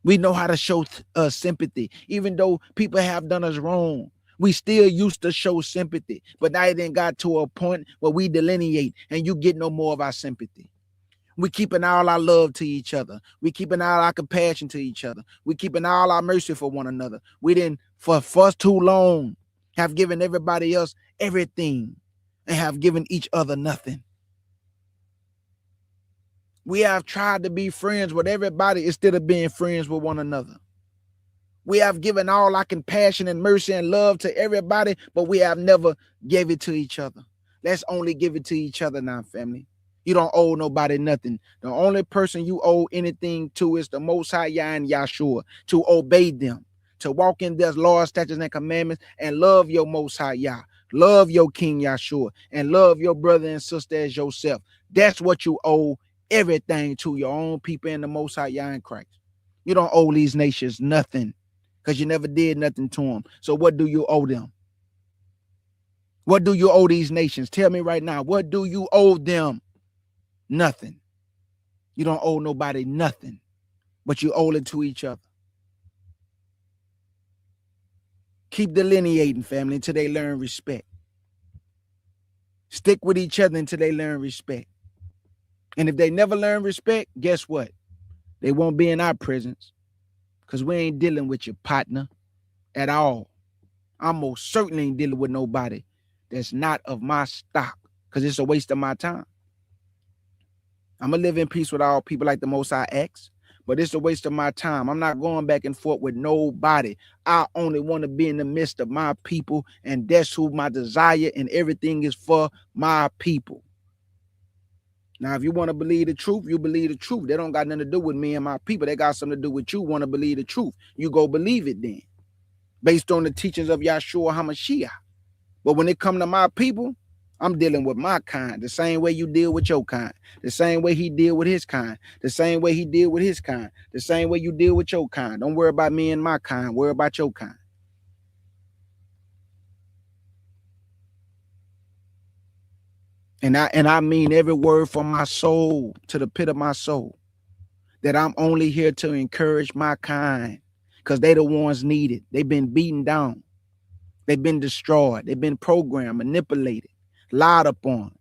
We know how to show sympathy. Even though people have done us wrong, we still used to show sympathy. But now it done got to a point where we delineate and you get no more of our sympathy. We keeping all our love to each other. We keeping all our compassion to each other. We keeping all our mercy for one another. We didn't, for too long, have given everybody else everything and have given each other nothing. We have tried to be friends with everybody instead of being friends with one another. We have given all our compassion and mercy and love to everybody, but we have never gave it to each other. Let's only give it to each other now, family. You don't owe nobody nothing. The only person you owe anything to is the Most High Yah and Yahshua, to obey them, to walk in their laws, statutes, and commandments, and love your Most High Yah, love your King Yahshua, and love your brother and sister as yourself. That's what you owe everything to, your own people and the Most High Yah in Christ. You don't owe these nations nothing because you never did nothing to them. So what do you owe them? What do you owe these nations? Tell me right now, what do you owe them? Nothing. You don't owe nobody nothing, but you owe it to each other. Keep delineating, family, until they learn respect. Stick with each other until they learn respect. And if they never learn respect, guess what? They won't be in our presence because we ain't dealing with your partner at all. I most certainly ain't dealing with nobody that's not of my stock because it's a waste of my time. I'm going to live in peace with all people like the Most High asks, but it's a waste of my time. I'm not going back and forth with nobody. I only want to be in the midst of my people, and that's who my desire and everything is for, my people. Now, if you want to believe the truth, you believe the truth. They don't got nothing to do with me and my people. They got something to do with you want to believe the truth. You go believe it then, based on the teachings of Yahshua HaMashiach. But when it come to my people, I'm dealing with my kind, the same way you deal with your kind, the same way he deal with his kind, the same way he deal with his kind, the same way you deal with your kind. Don't worry about me and my kind. Worry about your kind. And I mean every word from my soul to the pit of my soul, that I'm only here to encourage my kind because they the ones needed. They've been beaten down. They've been destroyed. They've been programmed, manipulated, lied upon.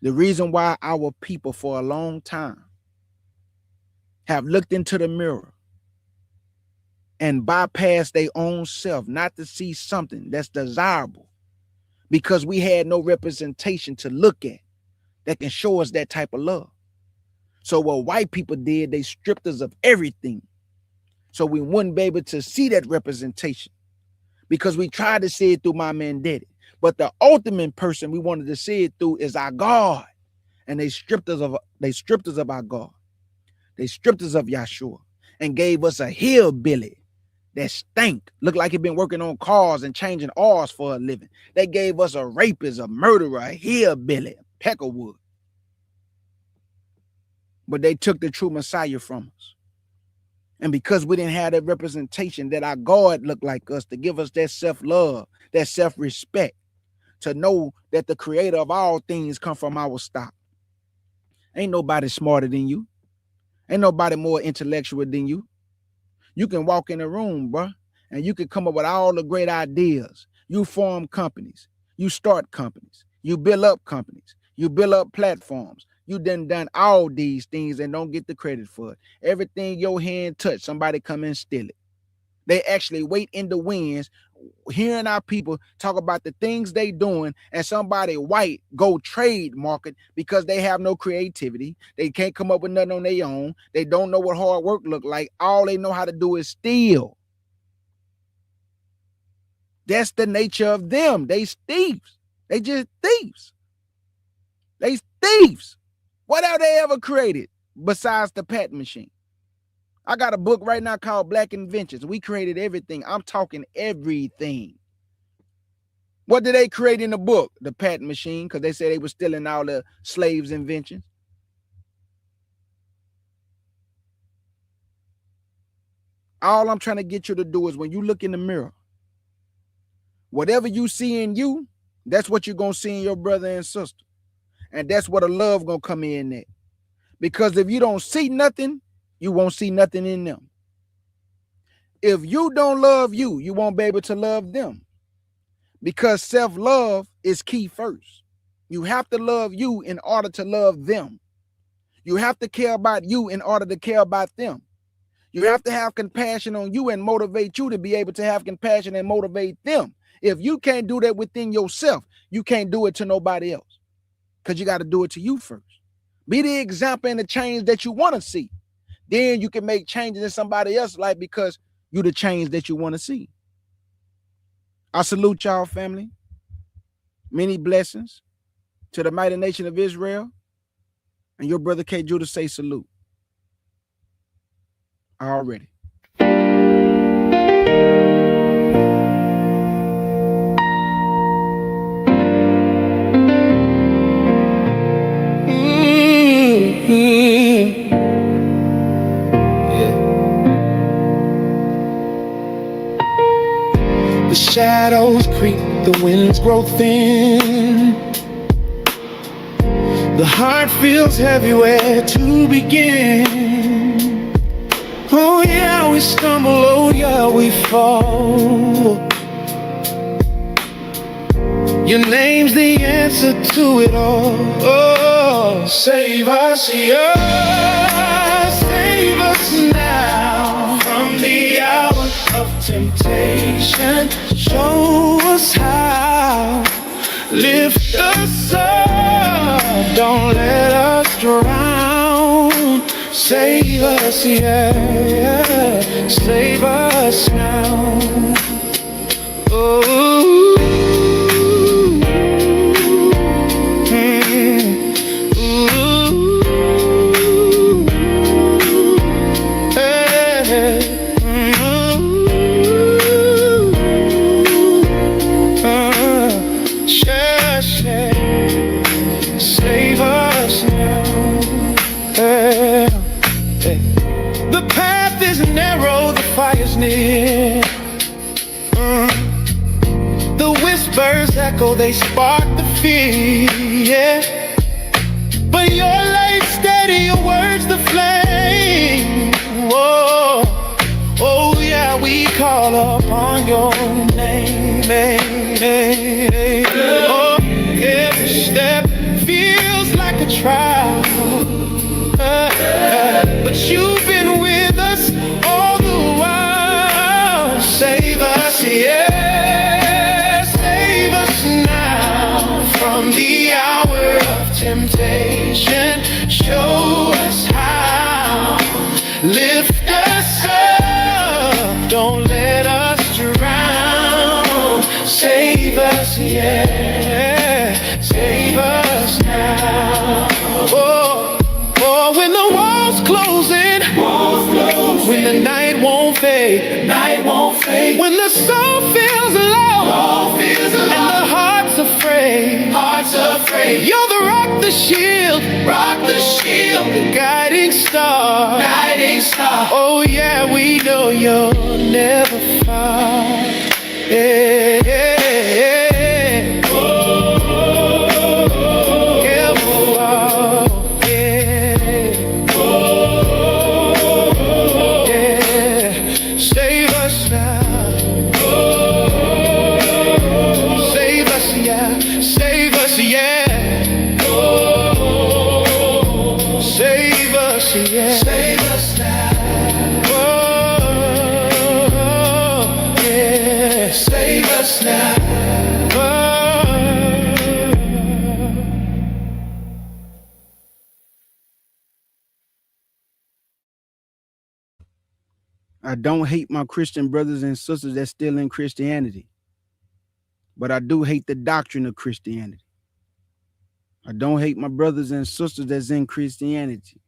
The reason why our people for a long time have looked into the mirror and bypassed their own self, not to see something that's desirable, because we had no representation to look at that can show us that type of love. So what white people did, they stripped us of everything, so we wouldn't be able to see that representation, because we tried to see it through my man daddy. But the ultimate person we wanted to see it through is our God. And they stripped us of our God. They stripped us of Yahshua and gave us a hillbilly that stank, looked like he'd been working on cars and changing oils for a living. They gave us a rapist, a murderer, a hillbilly, a peckerwood. But they took the true Messiah from us. And because we didn't have that representation that our God looked like us, to give us that self-love, that self-respect, to know that the creator of all things come from our stock. Ain't nobody smarter than you. Ain't nobody more intellectual than you. You can walk in a room, bro, and you can come up with all the great ideas. You form companies. You start companies. You build up companies. You build up platforms. You done all these things and don't get the credit for it. Everything your hand touch, somebody come and steal it. They actually wait in the winds, hearing our people talk about the things they doing, and somebody white go trademark it because they have no creativity. They can't come up with nothing on their own. They don't know what hard work look like. All they know how to do is steal. That's the nature of them. They thieves. They just thieves. They thieves. What have they ever created besides the patent machine? I got a book right now called Black Inventions. We created everything. I'm talking everything. What did they create in the book? The patent machine, because they said they were stealing all the slaves' inventions. All I'm trying to get you to do is when you look in the mirror, whatever you see in you, that's what you're going to see in your brother and sister. And that's where the love going to come in at. Because if you don't see nothing, you won't see nothing in them. If you don't love you, you won't be able to love them. Because self-love is key first. You have to love you in order to love them. You have to care about you in order to care about them. You have to have compassion on you and motivate you to be able to have compassion and motivate them. If you can't do that within yourself, you can't do it to nobody else. Because you got to do it to you first. Be the example and the change that you want to see. Then you can make changes in somebody else's life because you're the change that you want to see. I salute y'all, family. Many blessings to the mighty nation of Israel. And your brother K. Judah say salute. Already. The shadows creep, the winds grow thin. The heart feels heavy where to begin. Oh yeah, we stumble, oh yeah, we fall. Your name's the answer to it all. Oh, save us, yeah, save us now from the hour of temptation. Show us how, lift us up, don't let us drown. Save us, yeah, save us now. Oh. Near. The whispers echo, they spark the fear, yeah. But your light steady, your words the flame. Whoa, oh yeah, we call upon your name. Oh, every step feels like a trial, but you've been with us all the while. Save us, yeah, save us now from the hour of temptation. Show us how, lift us up, don't let us drown. Save us, yeah, save us now. Oh, oh, when the walls closing, when the night won't fade, when the soul feels alone, and the heart's afraid, you're the rock, the shield, the guiding star. Oh yeah, we know you'll never fall. Yeah, yeah, yeah. Never fall. Yeah. Yeah. Save us now. Save us, yeah. Save us, yeah. Save us, yeah. Save us now. Oh, yeah. Save us now. I don't hate my Christian brothers and sisters that's still in Christianity, but I do hate the doctrine of Christianity. I don't hate my brothers and sisters that's in Christianity,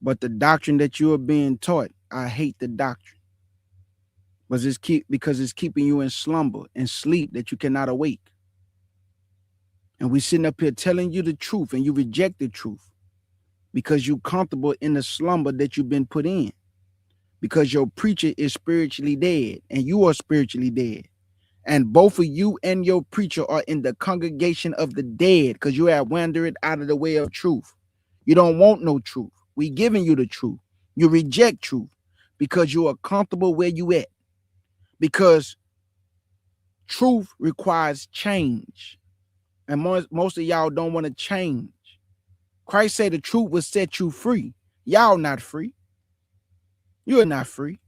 but the doctrine that you are being taught, I hate the doctrine. Because it's keeping you in slumber and sleep that you cannot awake. And we sitting up here telling you the truth and you reject the truth because you're comfortable in the slumber that you've been put in. because your preacher is spiritually dead and you are spiritually dead. And both of you and your preacher are in the congregation of the dead because you have wandered out of the way of truth. You don't want no truth. We giving you the truth. You reject truth because you are comfortable where you at. Because truth requires change. And most of y'all don't want to change. Christ said the truth will set you free. Y'all not free. You're not free.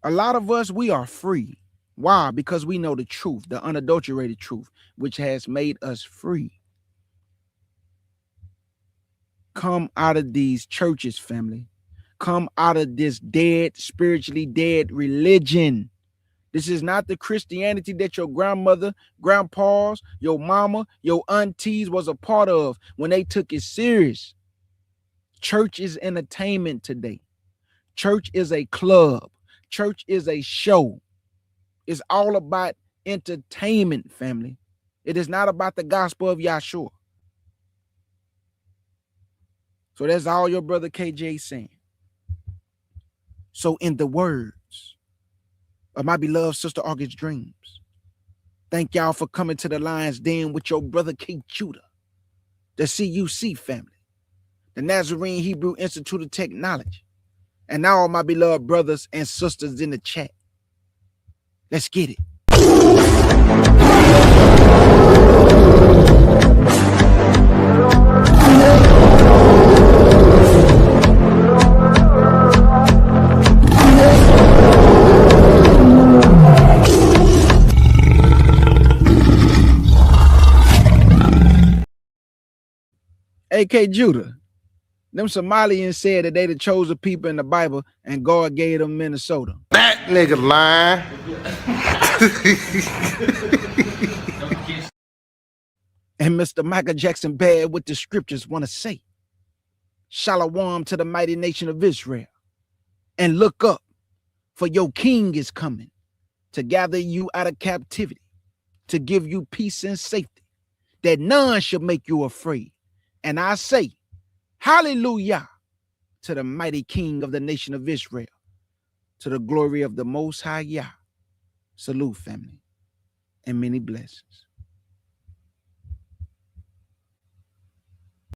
A lot of us, we are free. Why? Because we know the truth, the unadulterated truth, which has made us free. Come out of these churches, family. Come out of this dead, spiritually dead religion. This is not the Christianity that your grandmother, grandpas, your mama, your aunties was a part of when they took it serious. Church is entertainment today. Church is a club. Church is a show. It's all about entertainment, family. It is not about the gospel of Yahshua. So that's all your brother KJ is saying. So in the words of my beloved sister August Dreams, thank y'all for coming to the Lion's Den with your brother K Judah, the CUC family, the Nazarene Hebrew Institute of Technology, and now all my beloved brothers and sisters in the chat. Let's get it. AK Judah, them Somalians said that they the chosen people in the Bible and God gave them Minnesota. That nigga lying. And Mr. Michael Jackson bad with the scriptures want to say, Shalom to the mighty nation of Israel. And look up, for your king is coming to gather you out of captivity, to give you peace and safety, that none shall make you afraid. And I say, hallelujah to the mighty king of the nation of Israel, to the glory of the Most High Yah. Salute, family, and many blessings.